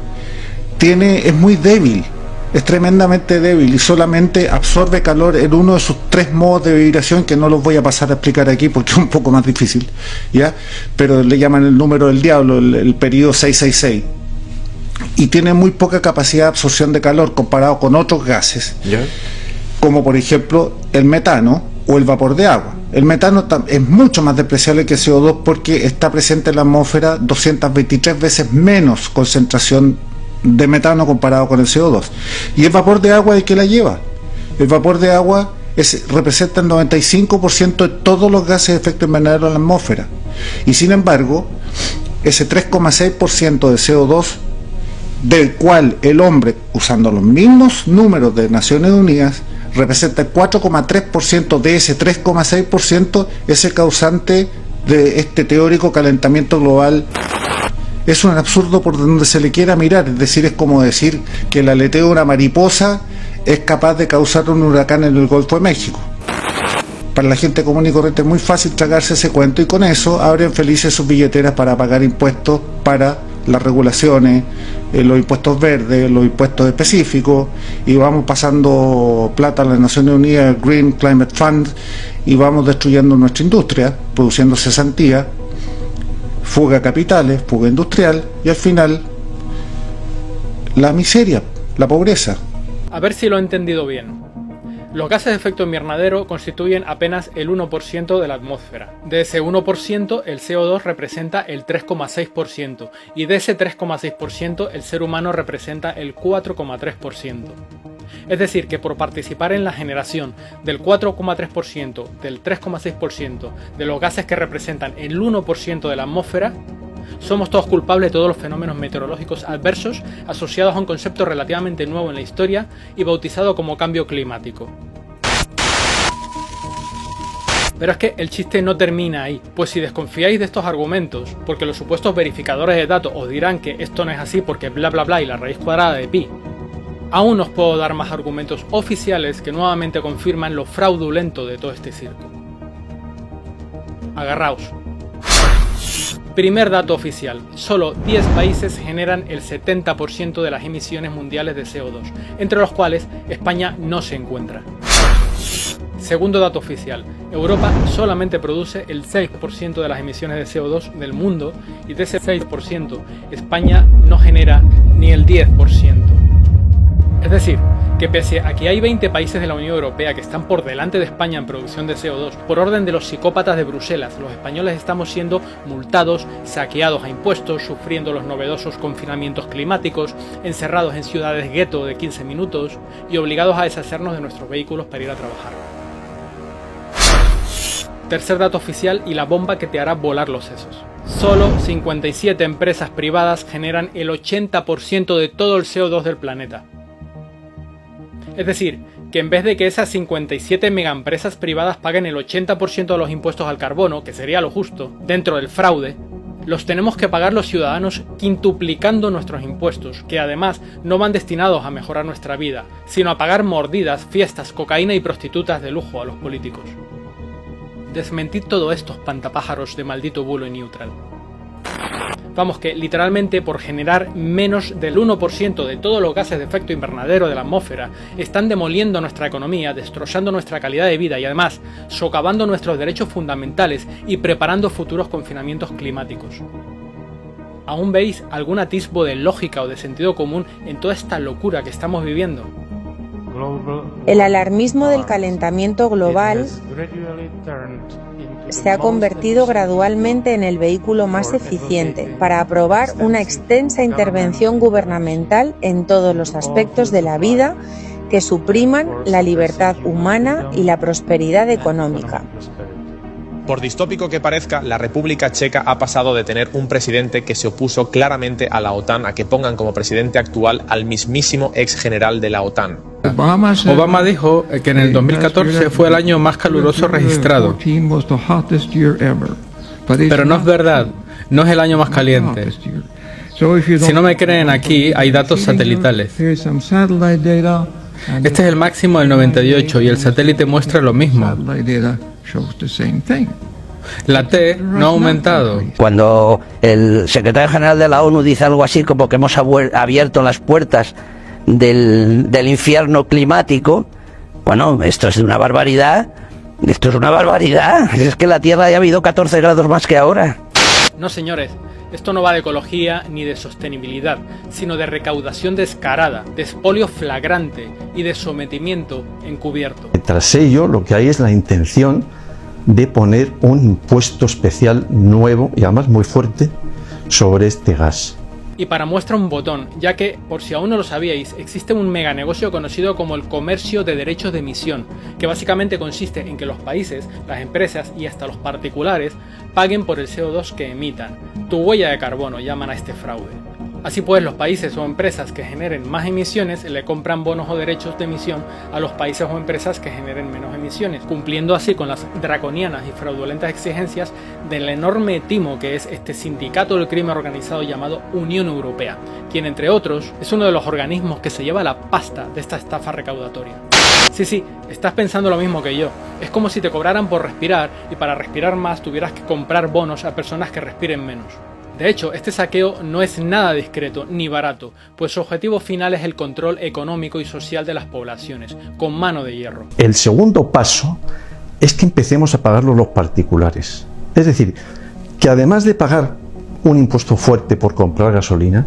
es muy débil. Es tremendamente débil y solamente absorbe calor en uno de sus 3 modos de vibración, que no los voy a pasar a explicar aquí porque es un poco más difícil, ¿ya? Pero le llaman el número del diablo, el periodo 666. Y tiene muy poca capacidad de absorción de calor comparado con otros gases, ¿ya? Como por ejemplo el metano o el vapor de agua. El metano es mucho más despreciable que el CO2 porque está presente en la atmósfera 223 veces menos concentración de metano comparado con el CO2. Y el vapor de agua es el que la lleva. El vapor de agua representa el 95% de todos los gases de efecto invernadero en la atmósfera. Y sin embargo, ese 3,6% de CO2, del cual el hombre, usando los mismos números de Naciones Unidas, representa el 4,3% de ese 3,6%, es el causante de este teórico calentamiento global. Es un absurdo por donde se le quiera mirar, es decir, es como decir que el aleteo de una mariposa es capaz de causar un huracán en el Golfo de México. Para la gente común y corriente es muy fácil tragarse ese cuento y con eso abren felices sus billeteras para pagar impuestos para las regulaciones, los impuestos verdes, los impuestos específicos, y vamos pasando plata a las Naciones Unidas, Green Climate Fund, y vamos destruyendo nuestra industria, produciendo cesantía, fuga de capitales, fuga industrial, y al final la miseria, la pobreza. A ver si lo he entendido bien. Los gases de efecto invernadero constituyen apenas el 1% de la atmósfera. De ese 1%, el CO2 representa el 3,6%, y de ese 3,6%, el ser humano representa el 4,3%. Es decir, que por participar en la generación del 4,3%, del 3,6%, de los gases que representan el 1% de la atmósfera, somos todos culpables de todos los fenómenos meteorológicos adversos asociados a un concepto relativamente nuevo en la historia y bautizado como cambio climático. Pero es que el chiste no termina ahí, pues si desconfiáis de estos argumentos, porque los supuestos verificadores de datos os dirán que esto no es así porque bla bla bla y la raíz cuadrada de pi, aún os puedo dar más argumentos oficiales que nuevamente confirman lo fraudulento de todo este circo. Agarraos. Primer dato oficial, solo 10 países generan el 70% de las emisiones mundiales de CO2, entre los cuales España no se encuentra. Segundo dato oficial, Europa solamente produce el 6% de las emisiones de CO2 del mundo, y de ese 6%, España no genera ni el 10%. Es decir, que pese a que hay 20 países de la Unión Europea que están por delante de España en producción de CO2, por orden de los psicópatas de Bruselas, los españoles estamos siendo multados, saqueados a impuestos, sufriendo los novedosos confinamientos climáticos, encerrados en ciudades gueto de 15 minutos y obligados a deshacernos de nuestros vehículos para ir a trabajar. Tercer dato oficial y la bomba que te hará volar los sesos. Solo 57 empresas privadas generan el 80% de todo el CO2 del planeta. Es decir, que en vez de que esas 57 megaempresas privadas paguen el 80% de los impuestos al carbono, que sería lo justo, dentro del fraude, los tenemos que pagar los ciudadanos quintuplicando nuestros impuestos, que además no van destinados a mejorar nuestra vida, sino a pagar mordidas, fiestas, cocaína y prostitutas de lujo a los políticos. Desmentid todo esto, espantapájaros de maldito bulo y neutral. Vamos, que literalmente por generar menos del 1% de todos los gases de efecto invernadero de la atmósfera están demoliendo nuestra economía, destrozando nuestra calidad de vida y además socavando nuestros derechos fundamentales y preparando futuros confinamientos climáticos. ¿Aún veis algún atisbo de lógica o de sentido común en toda esta locura que estamos viviendo? El alarmismo del calentamiento global se ha convertido gradualmente en el vehículo más eficiente para aprobar una extensa intervención gubernamental en todos los aspectos de la vida que supriman la libertad humana y la prosperidad económica. Por distópico que parezca, la República Checa ha pasado de tener un presidente que se opuso claramente a la OTAN a que pongan como presidente actual al mismísimo ex general de la OTAN. Obama dijo que en el 2014 fue el año más caluroso registrado. Pero no es verdad, no es el año más caliente. Si no me creen, aquí hay datos satelitales. Este es el máximo del 98 y el satélite muestra lo mismo. La T no ha aumentado. Cuando el secretario general de la ONU dice algo así como que hemos abierto las puertas del infierno climático, bueno, esto es una barbaridad. Esto es una barbaridad. Es que la Tierra ya ha habido 14 grados más que ahora. No, señores, esto no va de ecología ni de sostenibilidad, sino de recaudación descarada, de expolio flagrante y de sometimiento encubierto. Tras ello, lo que hay es la intención de poner un impuesto especial nuevo y además muy fuerte sobre este gas. Y para muestra un botón, ya que, por si aún no lo sabíais, existe un mega negocio conocido como el comercio de derechos de emisión, que básicamente consiste en que los países, las empresas y hasta los particulares paguen por el CO2 que emitan. Tu huella de carbono llaman a este fraude. Así pues, los países o empresas que generen más emisiones le compran bonos o derechos de emisión a los países o empresas que generen menos emisiones, cumpliendo así con las draconianas y fraudulentas exigencias del enorme timo que es este sindicato del crimen organizado llamado Unión Europea, quien entre otros es uno de los organismos que se lleva la pasta de esta estafa recaudatoria. Sí, estás pensando lo mismo que yo. Es como si te cobraran por respirar y para respirar más tuvieras que comprar bonos a personas que respiren menos. De hecho, este saqueo no es nada discreto ni barato, pues su objetivo final es el control económico y social de las poblaciones, con mano de hierro. El segundo paso es que empecemos a pagarlo los particulares. Es decir, que además de pagar un impuesto fuerte por comprar gasolina,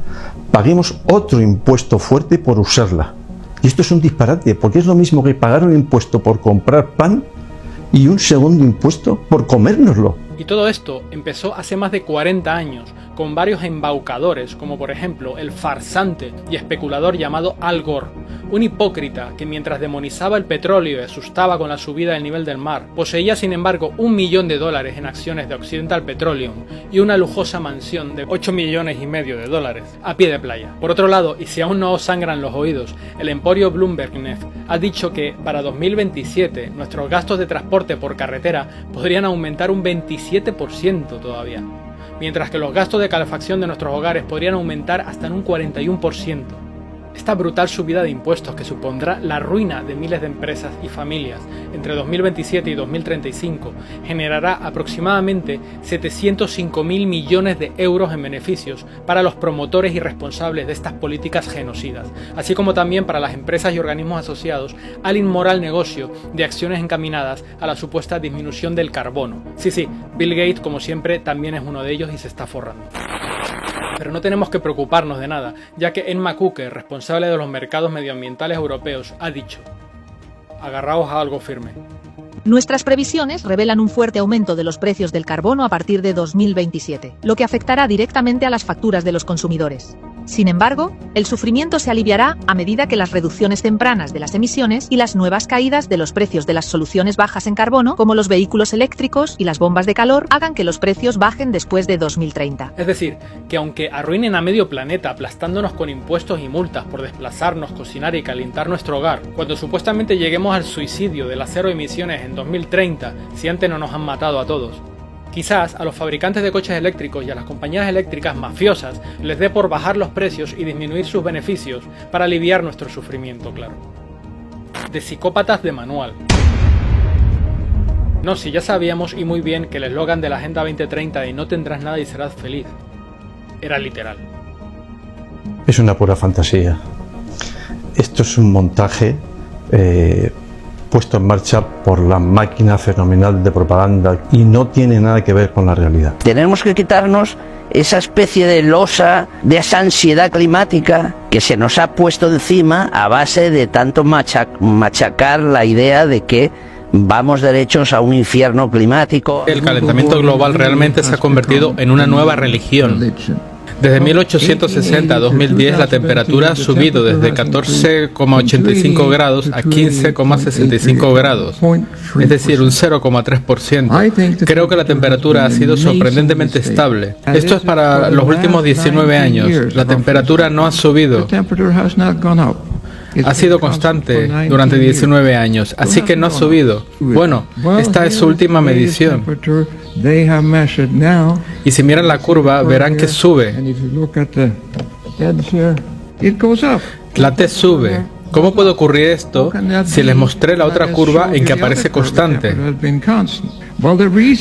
paguemos otro impuesto fuerte por usarla. Y esto es un disparate, porque es lo mismo que pagar un impuesto por comprar pan y un segundo impuesto por comérnoslo. Y todo esto empezó hace más de 40 años, con varios embaucadores, como por ejemplo el farsante y especulador llamado Al Gore, un hipócrita que mientras demonizaba el petróleo y asustaba con la subida del nivel del mar, poseía sin embargo $1 millón en acciones de Occidental Petroleum y una lujosa mansión de $8,5 millones a pie de playa. Por otro lado, y si aún no os sangran los oídos, el emporio Bloomberg Neff ha dicho que para 2027 nuestros gastos de transporte por carretera podrían aumentar un 27% todavía, mientras que los gastos de calefacción de nuestros hogares podrían aumentar hasta en un 41%. Esta brutal subida de impuestos que supondrá la ruina de miles de empresas y familias entre 2027 y 2035 generará aproximadamente 705.000 millones de euros en beneficios para los promotores y responsables de estas políticas genocidas, así como también para las empresas y organismos asociados al inmoral negocio de acciones encaminadas a la supuesta disminución del carbono. Sí, Bill Gates, como siempre, también es uno de ellos y se está forrando. Pero no tenemos que preocuparnos de nada, ya que Emma Cooke, responsable de los mercados medioambientales europeos, ha dicho: agarraos a algo firme. Nuestras previsiones revelan un fuerte aumento de los precios del carbono a partir de 2027, lo que afectará directamente a las facturas de los consumidores. Sin embargo, el sufrimiento se aliviará a medida que las reducciones tempranas de las emisiones y las nuevas caídas de los precios de las soluciones bajas en carbono, como los vehículos eléctricos y las bombas de calor, hagan que los precios bajen después de 2030. Es decir, que aunque arruinen a medio planeta aplastándonos con impuestos y multas por desplazarnos, cocinar y calentar nuestro hogar, cuando supuestamente lleguemos al suicidio de las cero emisiones en 2030, si antes no nos han matado a todos, quizás a los fabricantes de coches eléctricos y a las compañías eléctricas mafiosas les dé por bajar los precios y disminuir sus beneficios para aliviar nuestro sufrimiento, claro. De psicópatas de manual. No, si ya sabíamos y muy bien que el eslogan de la Agenda 2030 de no tendrás nada y serás feliz era literal. Es una pura fantasía. Esto es un montaje puesto en marcha por la máquina fenomenal de propaganda y no tiene nada que ver con la realidad. Tenemos que quitarnos esa especie de losa, de esa ansiedad climática que se nos ha puesto encima a base de tanto machacar la idea de que vamos derechos a un infierno climático. El calentamiento global realmente se ha convertido en una nueva religión. Desde 1860 a 2010 la temperatura ha subido desde 14,85 grados a 15,65 grados, es decir, un 0,3%. Creo que la temperatura ha sido sorprendentemente estable. Esto es para los últimos 19 años. La temperatura no ha subido. Ha sido constante durante 19 años, así que no ha subido. Bueno, esta es su última medición. Y si miran la curva, verán que sube. La T sube. ¿Cómo puede ocurrir esto si les mostré la otra curva en que aparece constante?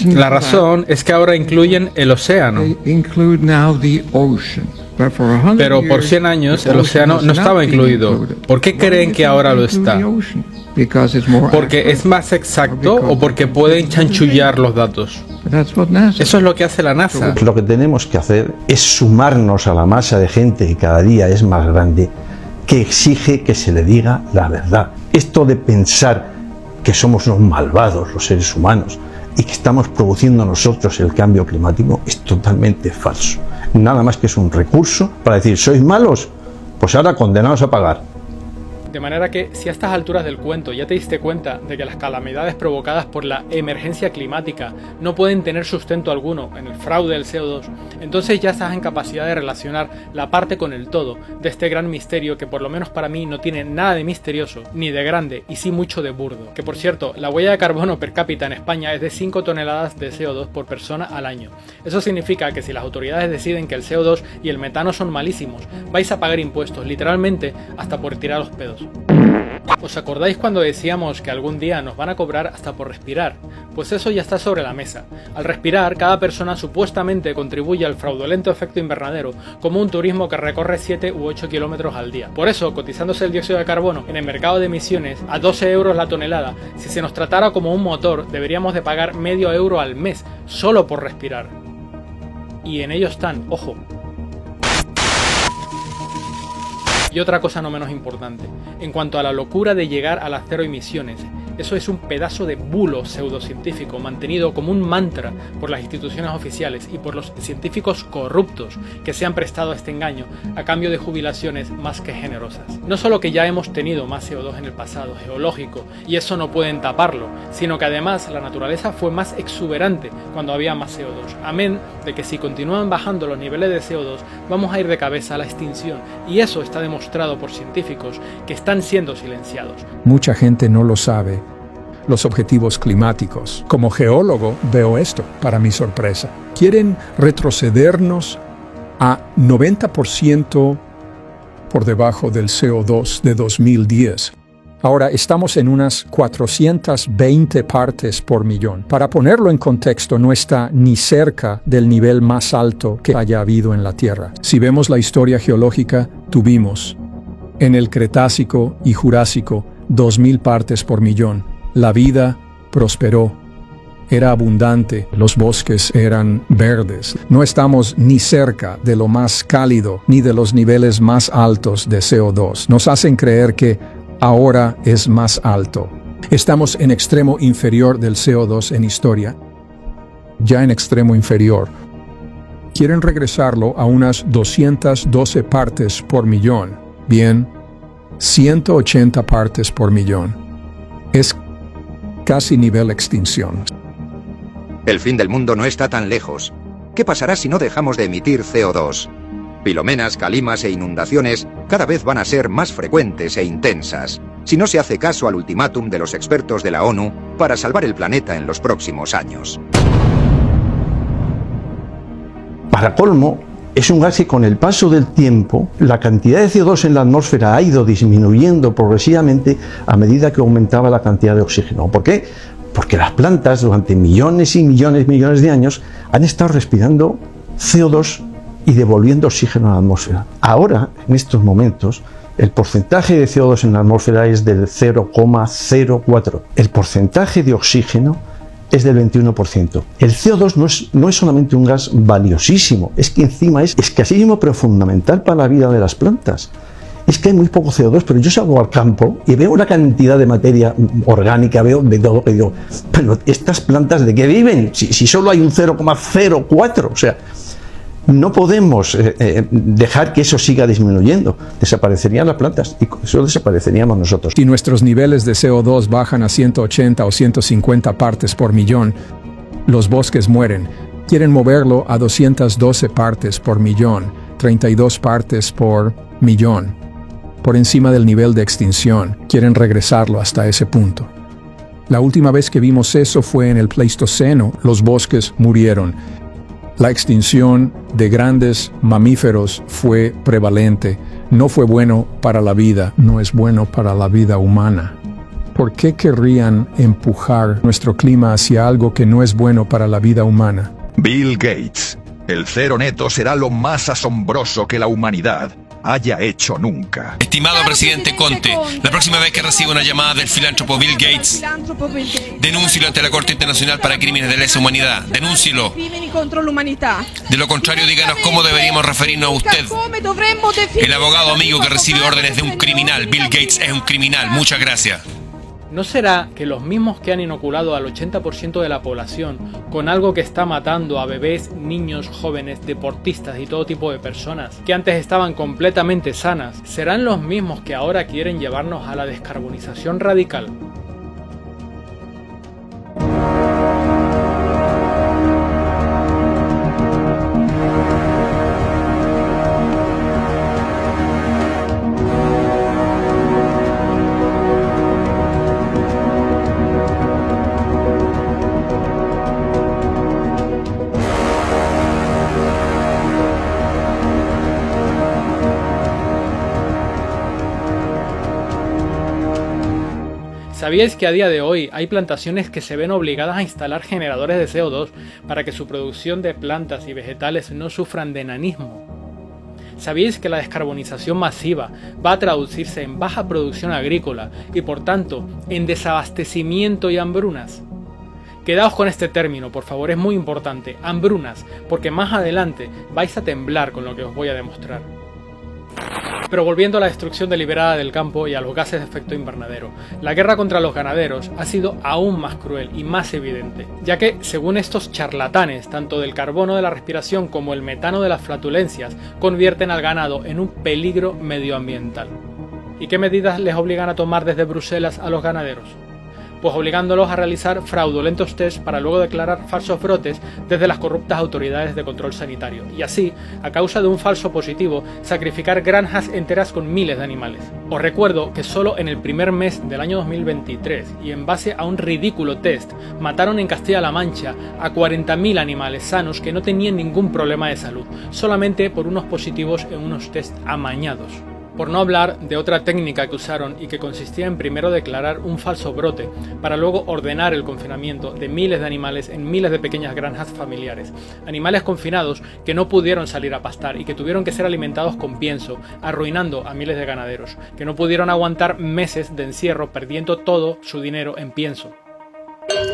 La razón es que ahora incluyen el océano. Pero por 100 años el océano no estaba incluido. ¿Por qué creen que ahora lo está? ¿Porque es más exacto o porque pueden chanchullar los datos? Eso es lo que hace la NASA. Lo que tenemos que hacer es sumarnos a la masa de gente que cada día es más grande, que exige que se le diga la verdad. Esto de pensar que somos unos malvados los seres humanos y que estamos produciendo nosotros el cambio climático es totalmente falso. nada más que es un recurso para decir, ¿sois malos? Pues ahora condenados a pagar. De manera que, si a estas alturas del cuento ya te diste cuenta de que las calamidades provocadas por la emergencia climática no pueden tener sustento alguno en el fraude del CO2, entonces ya estás en capacidad de relacionar la parte con el todo de este gran misterio que por lo menos para mí no tiene nada de misterioso, ni de grande, y sí mucho de burdo. Que por cierto, la huella de carbono per cápita en España es de 5 toneladas de CO2 por persona al año. Eso significa que si las autoridades deciden que el CO2 y el metano son malísimos, vais a pagar impuestos, literalmente, hasta por tirar los pedos. ¿Os acordáis cuando decíamos que algún día nos van a cobrar hasta por respirar? Pues eso ya está sobre la mesa. Al respirar, cada persona supuestamente contribuye al fraudulento efecto invernadero, como un turismo que recorre 7 u 8 kilómetros al día. Por eso, cotizándose el dióxido de carbono en el mercado de emisiones a 12 euros la tonelada, si se nos tratara como un motor, deberíamos de pagar medio euro al mes, solo por respirar. Y en ello están, ojo. Y otra cosa no menos importante, en cuanto a la locura de llegar a las cero emisiones, eso es un pedazo de bulo pseudocientífico mantenido como un mantra por las instituciones oficiales y por los científicos corruptos que se han prestado a este engaño a cambio de jubilaciones más que generosas. No solo que ya hemos tenido más CO2 en el pasado geológico y eso no pueden taparlo, sino que además la naturaleza fue más exuberante cuando había más CO2, amén de que si continúan bajando los niveles de CO2 vamos a ir de cabeza a la extinción, y eso está demostrado por científicos que están siendo silenciados. Mucha gente no lo sabe. Los objetivos climáticos. Como geólogo veo esto, para mi sorpresa. Quieren retrocedernos a 90% por debajo del CO2 de 2010. Ahora estamos en unas 420 partes por millón. Para ponerlo en contexto, no está ni cerca del nivel más alto que haya habido en la Tierra. Si vemos la historia geológica, tuvimos en el Cretácico y Jurásico 2000 partes por millón. La vida prosperó, era abundante, los bosques eran verdes. No estamos ni cerca de lo más cálido ni de los niveles más altos de CO2. Nos hacen creer que ahora es más alto. Estamos en extremo inferior del CO2 en historia, ya en extremo inferior. Quieren regresarlo a unas 212 partes por millón. Bien, 180 partes por millón. Es casi nivel extinción. El fin del mundo no está tan lejos. ¿Qué pasará si no dejamos de emitir CO2? Filomenas, calimas e inundaciones cada vez van a ser más frecuentes e intensas, si no se hace caso al ultimátum de los expertos de la ONU para salvar el planeta en los próximos años. Para colmo, es un gas que con el paso del tiempo, la cantidad de CO2 en la atmósfera ha ido disminuyendo progresivamente a medida que aumentaba la cantidad de oxígeno. ¿Por qué? Porque las plantas durante millones y millones de años han estado respirando CO2 y devolviendo oxígeno a la atmósfera. Ahora, en estos momentos, el porcentaje de CO2 en la atmósfera es del 0,04. El porcentaje de oxígeno es del 21%. El CO2 no es solamente un gas valiosísimo, es que encima es escasísimo pero fundamental para la vida de las plantas. Es que hay muy poco CO2, pero yo salgo al campo y veo una cantidad de materia orgánica, veo de todo, y digo, pero ¿estas plantas de qué viven? Si solo hay un 0,04, o sea, no podemos dejar que eso siga disminuyendo. Desaparecerían las plantas y con eso desapareceríamos nosotros. Si nuestros niveles de CO2 bajan a 180 o 150 partes por millón, los bosques mueren. Quieren moverlo a 212 partes por millón, 32 partes por millón. Por encima del nivel de extinción, quieren regresarlo hasta ese punto. La última vez que vimos eso fue en el Pleistoceno. Los bosques murieron. La extinción de grandes mamíferos fue prevalente. No fue bueno para la vida, no es bueno para la vida humana. ¿Por qué querrían empujar nuestro clima hacia algo que no es bueno para la vida humana? Bill Gates. El cero neto será lo más asombroso que la humanidad haya hecho nunca. Estimado presidente Conte, la próxima vez que reciba una llamada del filántropo Bill Gates, denúncielo ante la Corte Internacional para Crímenes de Lesa Humanidad. Denúncielo. De lo contrario, díganos cómo deberíamos referirnos a usted. El abogado amigo que recibe órdenes de un criminal. Bill Gates es un criminal. Muchas gracias. ¿No será que los mismos que han inoculado al 80% de la población con algo que está matando a bebés, niños, jóvenes, deportistas y todo tipo de personas que antes estaban completamente sanas, serán los mismos que ahora quieren llevarnos a la descarbonización radical? ¿Sabíais que a día de hoy hay plantaciones que se ven obligadas a instalar generadores de CO2 para que su producción de plantas y vegetales no sufran de enanismo? ¿Sabíais que la descarbonización masiva va a traducirse en baja producción agrícola y por tanto en desabastecimiento y hambrunas? Quedaos con este término, por favor, es muy importante, hambrunas, porque más adelante vais a temblar con lo que os voy a demostrar. Pero volviendo a la destrucción deliberada del campo y a los gases de efecto invernadero, la guerra contra los ganaderos ha sido aún más cruel y más evidente, ya que, según estos charlatanes, tanto del carbono de la respiración como el metano de las flatulencias convierten al ganado en un peligro medioambiental. ¿Y qué medidas les obligan a tomar desde Bruselas a los ganaderos? Pues obligándolos a realizar fraudulentos tests para luego declarar falsos brotes desde las corruptas autoridades de control sanitario y así, a causa de un falso positivo, sacrificar granjas enteras con miles de animales. Os recuerdo que solo en el primer mes del año 2023 y en base a un ridículo test, mataron en Castilla-La Mancha a 40.000 animales sanos que no tenían ningún problema de salud, solamente por unos positivos en unos test amañados. Por no hablar de otra técnica que usaron y que consistía en primero declarar un falso brote, para luego ordenar el confinamiento de miles de animales en miles de pequeñas granjas familiares. Animales confinados que no pudieron salir a pastar y que tuvieron que ser alimentados con pienso, arruinando a miles de ganaderos, que no pudieron aguantar meses de encierro perdiendo todo su dinero en pienso.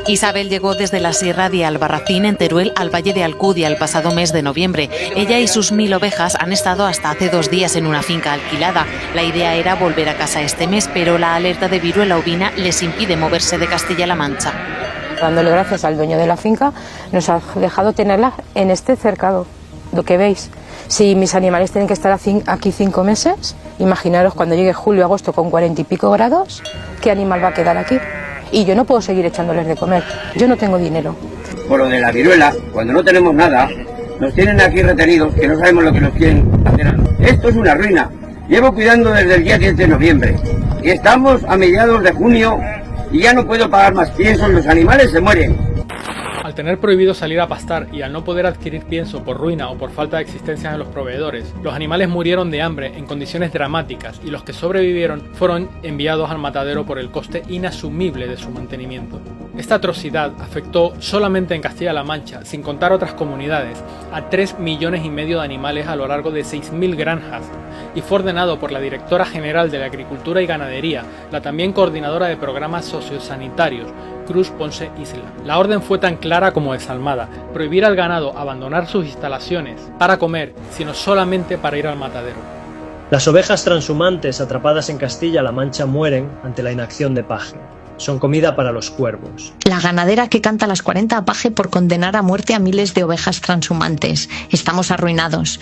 Isabel llegó desde la Sierra de Albarracín, en Teruel, al Valle de Alcudia el pasado mes de noviembre. Ella y sus 1000 ovejas han estado hasta hace 2 días en una finca alquilada. La idea era volver a casa este mes, pero la alerta de viruela ovina les impide moverse de Castilla-La Mancha. Dándole gracias al dueño de la finca, nos ha dejado tenerla en este cercado, lo que veis. Si mis animales tienen que estar aquí 5 meses, imaginaros cuando llegue julio, agosto con 40 y pico grados, ¿qué animal va a quedar aquí? Y yo no puedo seguir echándoles de comer, yo no tengo dinero. Por lo de la viruela, cuando no tenemos nada, nos tienen aquí retenidos, que no sabemos lo que nos quieren hacer. Esto es una ruina. Llevo cuidando desde el día 10 de noviembre. Y estamos a mediados de junio y ya no puedo pagar más pienso, los animales se mueren. Al tener prohibido salir a pastar y al no poder adquirir pienso por ruina o por falta de existencia de los proveedores, los animales murieron de hambre en condiciones dramáticas y los que sobrevivieron fueron enviados al matadero por el coste inasumible de su mantenimiento. Esta atrocidad afectó solamente en Castilla-La Mancha, sin contar otras comunidades, a 3,5 millones de animales a lo largo de 6.000 granjas y fue ordenado por la Directora General de la Agricultura y Ganadería, la también coordinadora de programas sociosanitarios, Cruz Ponce Isla. La orden fue tan clara como desalmada: prohibir al ganado abandonar sus instalaciones para comer, sino solamente para ir al matadero. Las ovejas transhumantes atrapadas en Castilla-La Mancha mueren ante la inacción de Paje. Son comida para los cuervos. La ganadera que canta las 40 a Paje por condenar a muerte a miles de ovejas transhumantes. Estamos arruinados.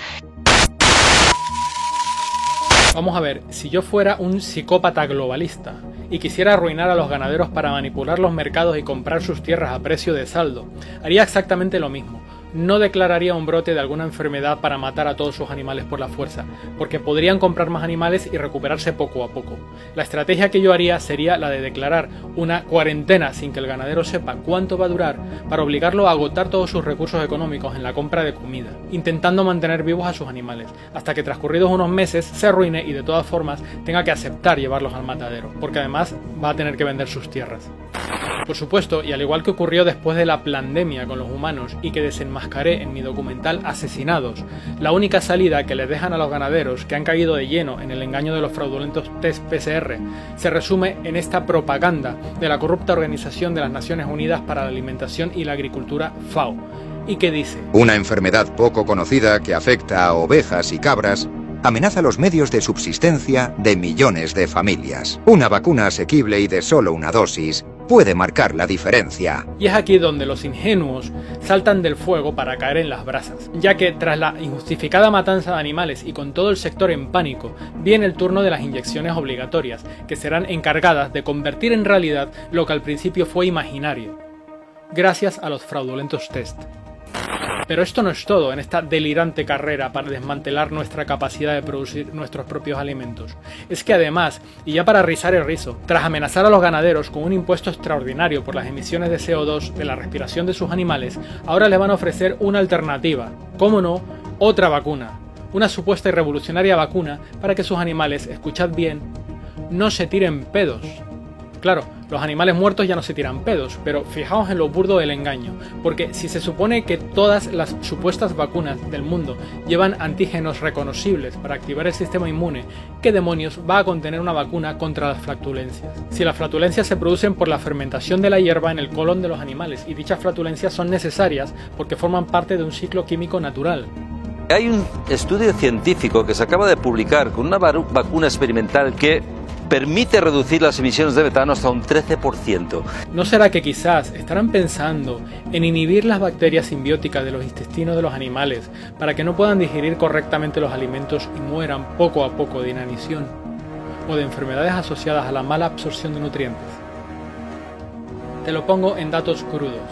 Vamos a ver, si yo fuera un psicópata globalista y quisiera arruinar a los ganaderos para manipular los mercados y comprar sus tierras a precio de saldo, haría exactamente lo mismo. No declararía un brote de alguna enfermedad para matar a todos sus animales por la fuerza, porque podrían comprar más animales y recuperarse poco a poco. La estrategia que yo haría sería la de declarar una cuarentena sin que el ganadero sepa cuánto va a durar, para obligarlo a agotar todos sus recursos económicos en la compra de comida, intentando mantener vivos a sus animales, hasta que transcurridos unos meses se arruine y de todas formas tenga que aceptar llevarlos al matadero, porque además va a tener que vender sus tierras. Por supuesto, y al igual que ocurrió después de la pandemia con los humanos y que desenmascaré en mi documental Asesinados, la única salida que les dejan a los ganaderos que han caído de lleno en el engaño de los fraudulentos test PCR se resume en esta propaganda de la corrupta Organización de las Naciones Unidas para la Alimentación y la Agricultura, FAO, y que dice: una enfermedad poco conocida que afecta a ovejas y cabras amenaza los medios de subsistencia de millones de familias. Una vacuna asequible y de solo una dosis puede marcar la diferencia. Y es aquí donde los ingenuos saltan del fuego para caer en las brasas, ya que tras la injustificada matanza de animales y con todo el sector en pánico, viene el turno de las inyecciones obligatorias, que serán encargadas de convertir en realidad lo que al principio fue imaginario, gracias a los fraudulentos test. Pero esto no es todo en esta delirante carrera para desmantelar nuestra capacidad de producir nuestros propios alimentos. Es que además, y ya para rizar el rizo, tras amenazar a los ganaderos con un impuesto extraordinario por las emisiones de CO2 de la respiración de sus animales, ahora les van a ofrecer una alternativa. ¿Cómo no? Otra vacuna. Una supuesta y revolucionaria vacuna para que sus animales, escuchad bien, no se tiren pedos. Claro, los animales muertos ya no se tiran pedos, pero fijaos en lo burdo del engaño, porque si se supone que todas las supuestas vacunas del mundo llevan antígenos reconocibles para activar el sistema inmune, ¿qué demonios va a contener una vacuna contra las flatulencias? Si las flatulencias se producen por la fermentación de la hierba en el colon de los animales, y dichas flatulencias son necesarias porque forman parte de un ciclo químico natural. Hay un estudio científico que se acaba de publicar con una vacuna experimental que permite reducir las emisiones de metano hasta un 13%. ¿No será que quizás estarán pensando en inhibir las bacterias simbióticas de los intestinos de los animales para que no puedan digerir correctamente los alimentos y mueran poco a poco de inanición o de enfermedades asociadas a la mala absorción de nutrientes? Te lo pongo en datos crudos.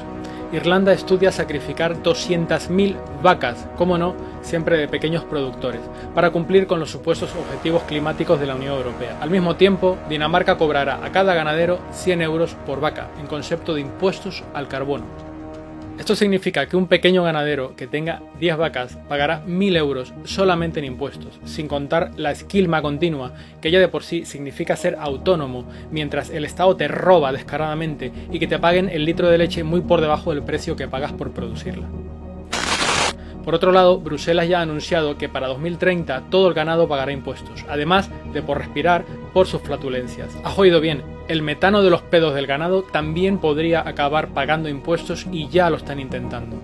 Irlanda estudia sacrificar 200.000 vacas, como no, siempre de pequeños productores, para cumplir con los supuestos objetivos climáticos de la Unión Europea. Al mismo tiempo, Dinamarca cobrará a cada ganadero 100 euros por vaca, en concepto de impuestos al carbono. Esto significa que un pequeño ganadero que tenga 10 vacas pagará 1.000 euros solamente en impuestos, sin contar la esquilma continua, que ya de por sí significa ser autónomo, mientras el Estado te roba descaradamente y que te paguen el litro de leche muy por debajo del precio que pagas por producirla. Por otro lado, Bruselas ya ha anunciado que para 2030 todo el ganado pagará impuestos, además de por respirar por sus flatulencias. ¿Has oído bien? El metano de los pedos del ganado también podría acabar pagando impuestos y ya lo están intentando.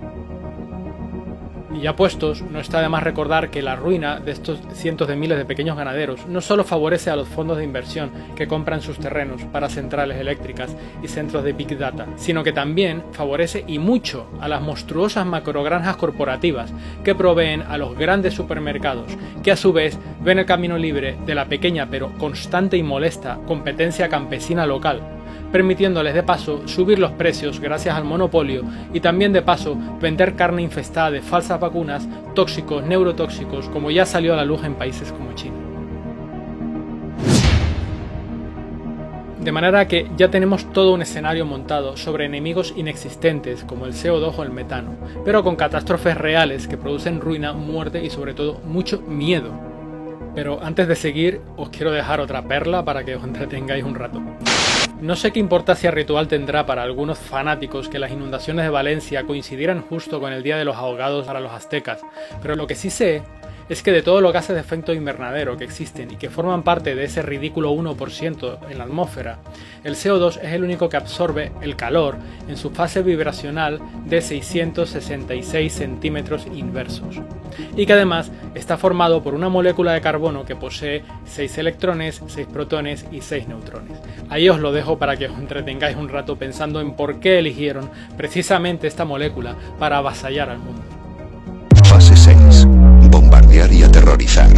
Y ya puestos, no está de más recordar que la ruina de estos cientos de miles de pequeños ganaderos no solo favorece a los fondos de inversión que compran sus terrenos para centrales eléctricas y centros de Big Data, sino que también favorece y mucho a las monstruosas macrogranjas corporativas que proveen a los grandes supermercados, que a su vez ven el camino libre de la pequeña pero constante y molesta competencia campesina local, permitiéndoles de paso subir los precios gracias al monopolio y también de paso vender carne infestada de falsas vacunas, tóxicos, neurotóxicos, como ya salió a la luz en países como China. De manera que ya tenemos todo un escenario montado sobre enemigos inexistentes como el CO2 o el metano, pero con catástrofes reales que producen ruina, muerte y sobre todo mucho miedo. Pero antes de seguir, os quiero dejar otra perla para que os entretengáis un rato. No sé qué importancia ritual tendrá para algunos fanáticos que las inundaciones de Valencia coincidieran justo con el Día de los Ahogados para los aztecas, pero lo que sí sé es que de todos los gases de efecto invernadero que existen y que forman parte de ese ridículo 1% en la atmósfera, el CO2 es el único que absorbe el calor en su fase vibracional de 666 centímetros inversos, y que además está formado por una molécula de carbono que posee 6 electrones, 6 protones y 6 neutrones. Ahí os lo dejo para que os entretengáis un rato pensando en por qué eligieron precisamente esta molécula para avasallar al mundo. Fase 6. Bombardear y aterrorizar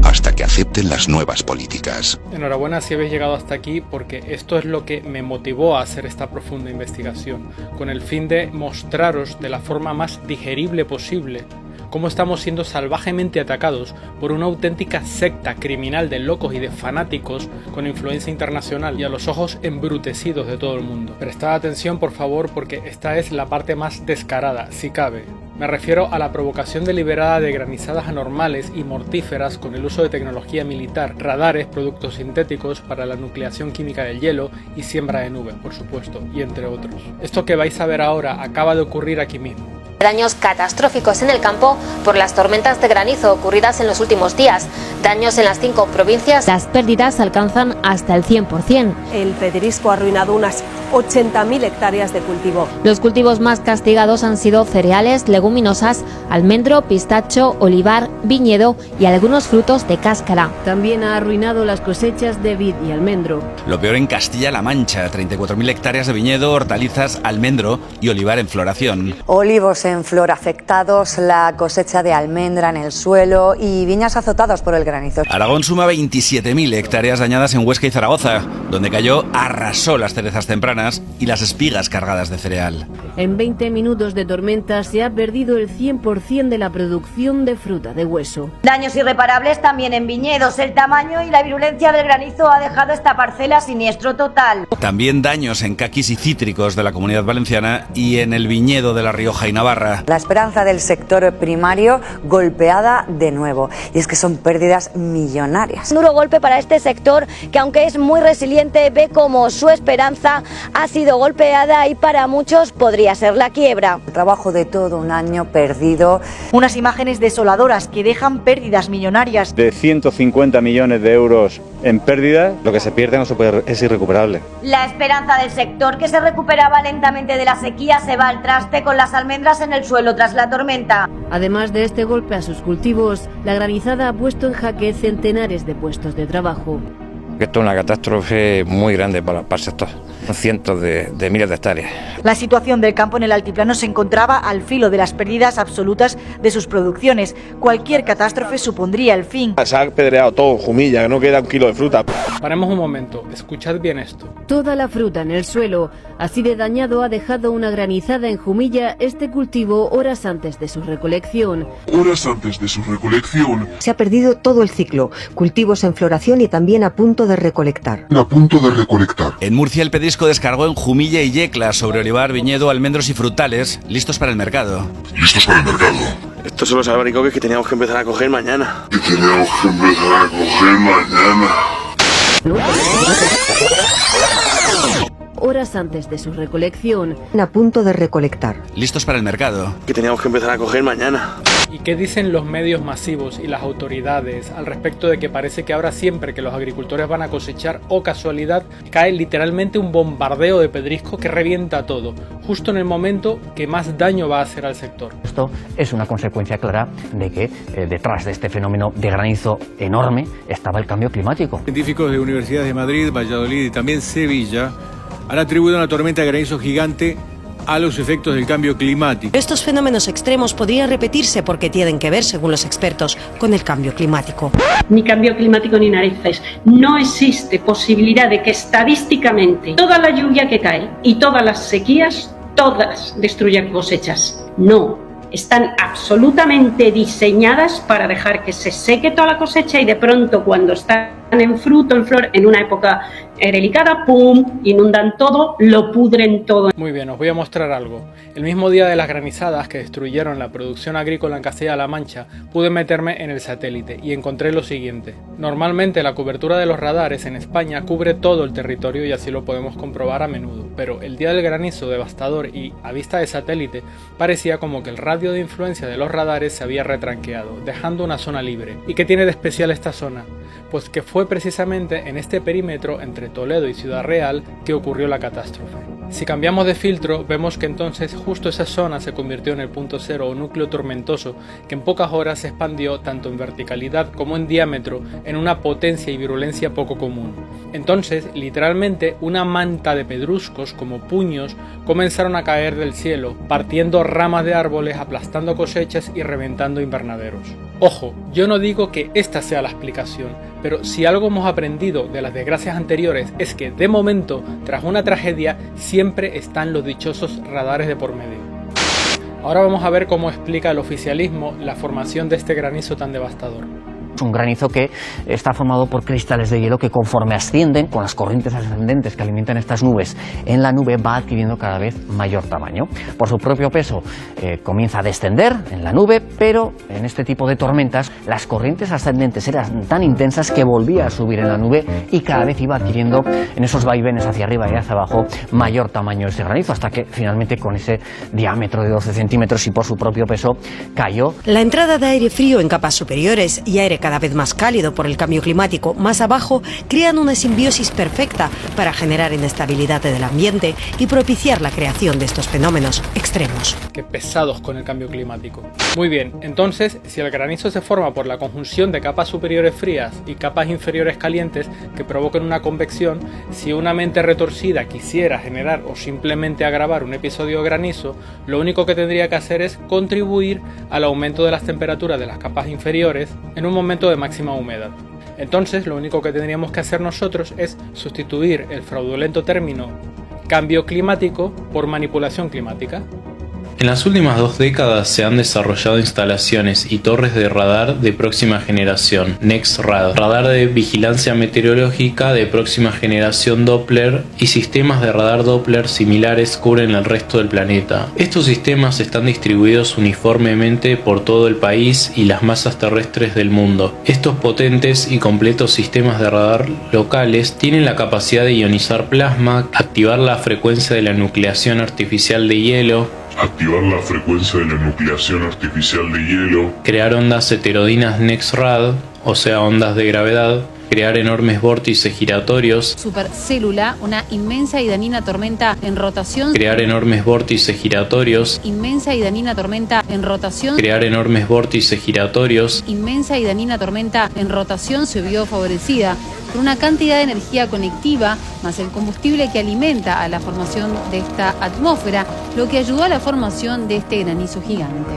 hasta que acepten las nuevas políticas. Enhorabuena si habéis llegado hasta aquí, porque esto es lo que me motivó a hacer esta profunda investigación, con el fin de mostraros de la forma más digerible posible cómo estamos siendo salvajemente atacados por una auténtica secta criminal de locos y de fanáticos con influencia internacional y a los ojos embrutecidos de todo el mundo. Prestad atención, por favor, porque esta es la parte más descarada, si cabe. Me refiero a la provocación deliberada de granizadas anormales y mortíferas con el uso de tecnología militar, radares, productos sintéticos para la nucleación química del hielo y siembra de nubes, por supuesto, y entre otros. Esto que vais a ver ahora acaba de ocurrir aquí mismo. Daños catastróficos en el campo por las tormentas de granizo ocurridas en los últimos días. Daños en las 5 provincias. Las pérdidas alcanzan hasta el 100%. El pedrisco ha arruinado unas 80.000 hectáreas de cultivo. Los cultivos más castigados han sido cereales, leguminosas, almendro, pistacho, olivar, viñedo y algunos frutos de cáscara. También ha arruinado las cosechas de vid y almendro. Lo peor en Castilla-La Mancha, 34.000 hectáreas de viñedo, hortalizas, almendro y olivar en floración. Olivos en flor afectados, la cosecha de almendra en el suelo y viñas azotadas por el granizo. Aragón suma 27.000 hectáreas dañadas en Huesca y Zaragoza, donde cayó, arrasó las cerezas tempranas y las espigas cargadas de cereal. En 20 minutos de tormenta se ha perdido el 100% de la producción de fruta de hueso. Daños irreparables también en viñedos. El tamaño y la virulencia del granizo ha dejado esta parcela siniestro total. También daños en caquis y cítricos de la Comunidad Valenciana y en el viñedo de La Rioja y Navarra. La esperanza del sector primario golpeada de nuevo. Y es que son pérdidas millonarias. Un duro golpe para este sector que, aunque es muy resiliente, ve como su esperanza ha sido golpeada y para muchos podría ser la quiebra. El trabajo de todo un año perdido. Unas imágenes desoladoras que dejan pérdidas millonarias. De 150 millones de euros en pérdida, lo que se pierde es irrecuperable. La esperanza del sector, que se recuperaba lentamente de la sequía, se va al traste con las almendras en el suelo tras la tormenta. Además de este golpe a sus cultivos, la granizada ha puesto en jaque centenares de puestos de trabajo. Esto es una catástrofe muy grande para el sector, cientos de miles de hectáreas. La situación del campo en el altiplano se encontraba al filo de las pérdidas absolutas de sus producciones. Cualquier catástrofe supondría el fin. Se ha apedreado todo, Jumilla, no queda un kilo de fruta. Paremos un momento, escuchad bien esto. Toda la fruta en el suelo. Así de dañado ha dejado una granizada en Jumilla este cultivo horas antes de su recolección. Se ha perdido todo el ciclo, cultivos en floración y también a punto de recolectar. En Murcia el pedrisco descargó en Jumilla y Yecla sobre olivar, viñedo, almendros y frutales, listos para el mercado. Estos son los albaricoques que teníamos que empezar a coger mañana. Horas antes de su recolección. A punto de recolectar. Listos para el mercado. Que teníamos que empezar a coger mañana. ¿Y qué dicen los medios masivos y las autoridades al respecto de que parece que ahora siempre que los agricultores van a cosechar, o casualidad, cae literalmente un bombardeo de pedrisco que revienta todo, justo en el momento que más daño va a hacer al sector? Esto es una consecuencia clara de que detrás de este fenómeno de granizo enorme estaba el cambio climático. Científicos de universidades de Madrid, Valladolid y también Sevilla han atribuido una tormenta de granizo gigante a los efectos del cambio climático. Estos fenómenos extremos podrían repetirse porque tienen que ver, según los expertos, con el cambio climático. Ni cambio climático ni narices. No existe posibilidad de que estadísticamente toda la lluvia que cae y todas las sequías, todas destruyan cosechas. No. Están absolutamente diseñadas para dejar que se seque toda la cosecha y de pronto cuando están en fruto, en flor, en una época delicada, ¡pum!, inundan todo, lo pudren todo. Muy bien, os voy a mostrar algo. El mismo día de las granizadas que destruyeron la producción agrícola en Castilla-La Mancha, pude meterme en el satélite y encontré lo siguiente. Normalmente la cobertura de los radares en España cubre todo el territorio y así lo podemos comprobar a menudo, pero el día del granizo devastador y a vista de satélite parecía como que el radio de influencia de los radares se había retranqueado, dejando una zona libre. ¿Y qué tiene de especial esta zona? Pues que fue precisamente en este perímetro entre Toledo y Ciudad Real que ocurrió la catástrofe. Si cambiamos de filtro, vemos que entonces justo esa zona se convirtió en el punto cero o núcleo tormentoso que en pocas horas se expandió tanto en verticalidad como en diámetro en una potencia y virulencia poco común. Entonces, literalmente, una manta de pedruscos como puños comenzaron a caer del cielo, partiendo ramas de árboles, aplastando cosechas y reventando invernaderos. Ojo, yo no digo que esta sea la explicación, pero si algo hemos aprendido de las desgracias anteriores es que, de momento, tras una tragedia, siempre están los dichosos radares de por medio. Ahora vamos a ver cómo explica el oficialismo la formación de este granizo tan devastador. un granizo que está formado por cristales de hielo que conforme ascienden con las corrientes ascendentes que alimentan estas nubes en la nube va adquiriendo cada vez mayor tamaño. Por su propio peso comienza a descender en la nube, pero en este tipo de tormentas las corrientes ascendentes eran tan intensas que volvía a subir en la nube y cada vez iba adquiriendo en esos vaivenes hacia arriba y hacia abajo mayor tamaño ese granizo, hasta que finalmente con ese diámetro de 12 centímetros y por su propio peso cayó. La entrada de aire frío en capas superiores y aire cada vez más cálido por el cambio climático más abajo crean una simbiosis perfecta para generar inestabilidad del ambiente y propiciar la creación de estos fenómenos extremos. Qué pesados con el cambio climático. Muy bien, entonces, si el granizo se forma por la conjunción de capas superiores frías y capas inferiores calientes que provocan una convección, si una mente retorcida quisiera generar o simplemente agravar un episodio de granizo, lo único que tendría que hacer es contribuir al aumento de las temperaturas de las capas inferiores en un momento de máxima humedad. Entonces, lo único que tendríamos que hacer nosotros es sustituir el fraudulento término cambio climático por manipulación climática. En las últimas 2 décadas se han desarrollado instalaciones y torres de radar de próxima generación, NexRad, radar de vigilancia meteorológica de próxima generación Doppler y sistemas de radar Doppler similares cubren el resto del planeta. Estos sistemas están distribuidos uniformemente por todo el país y las masas terrestres del mundo. Estos potentes y completos sistemas de radar locales tienen la capacidad de ionizar plasma, activar la frecuencia de la nucleación artificial de hielo, crear ondas heterodinas NexRad, o sea ondas de gravedad, crear enormes vórtices giratorios, supercélula, una inmensa y dañina tormenta en rotación, crear enormes vórtices giratorios, inmensa y dañina tormenta en rotación, crear enormes vórtices giratorios, inmensa y dañina tormenta en rotación se vio favorecida por una cantidad de energía conectiva más el combustible que alimenta a la formación de esta atmósfera, lo que ayudó a la formación de este granizo gigante.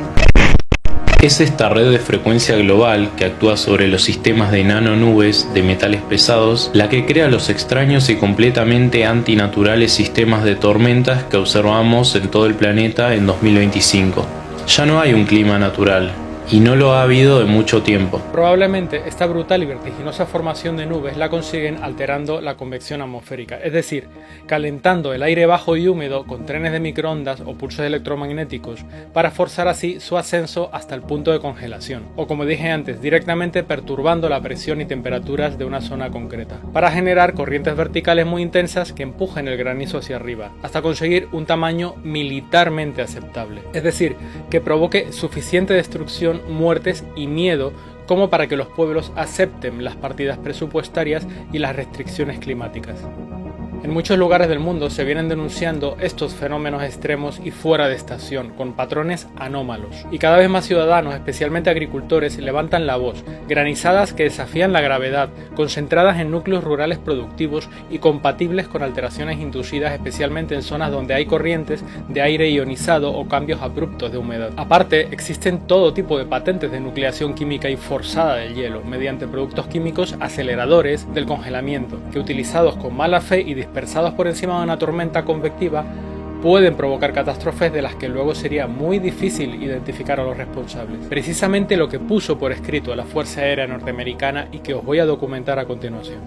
Es esta red de frecuencia global que actúa sobre los sistemas de nanonubes de metales pesados la que crea los extraños y completamente antinaturales sistemas de tormentas que observamos en todo el planeta en 2025. Ya no hay un clima natural, y no lo ha habido en mucho tiempo. Probablemente esta brutal y vertiginosa formación de nubes la consiguen alterando la convección atmosférica, es decir, calentando el aire bajo y húmedo con trenes de microondas o pulsos electromagnéticos para forzar así su ascenso hasta el punto de congelación, o como dije antes, directamente perturbando la presión y temperaturas de una zona concreta, para generar corrientes verticales muy intensas que empujen el granizo hacia arriba, hasta conseguir un tamaño militarmente aceptable, es decir, que provoque suficiente destrucción, muertes y miedo como para que los pueblos acepten las partidas presupuestarias y las restricciones climáticas. En muchos lugares del mundo se vienen denunciando estos fenómenos extremos y fuera de estación, con patrones anómalos. Y cada vez más ciudadanos, especialmente agricultores, levantan la voz. Granizadas que desafían la gravedad, concentradas en núcleos rurales productivos y compatibles con alteraciones inducidas especialmente en zonas donde hay corrientes de aire ionizado o cambios abruptos de humedad. Aparte, existen todo tipo de patentes de nucleación química y forzada del hielo, mediante productos químicos aceleradores del congelamiento, que utilizados con mala fe y dispersados por encima de una tormenta convectiva pueden provocar catástrofes de las que luego sería muy difícil identificar a los responsables. Precisamente lo que puso por escrito la Fuerza Aérea Norteamericana y que os voy a documentar a continuación.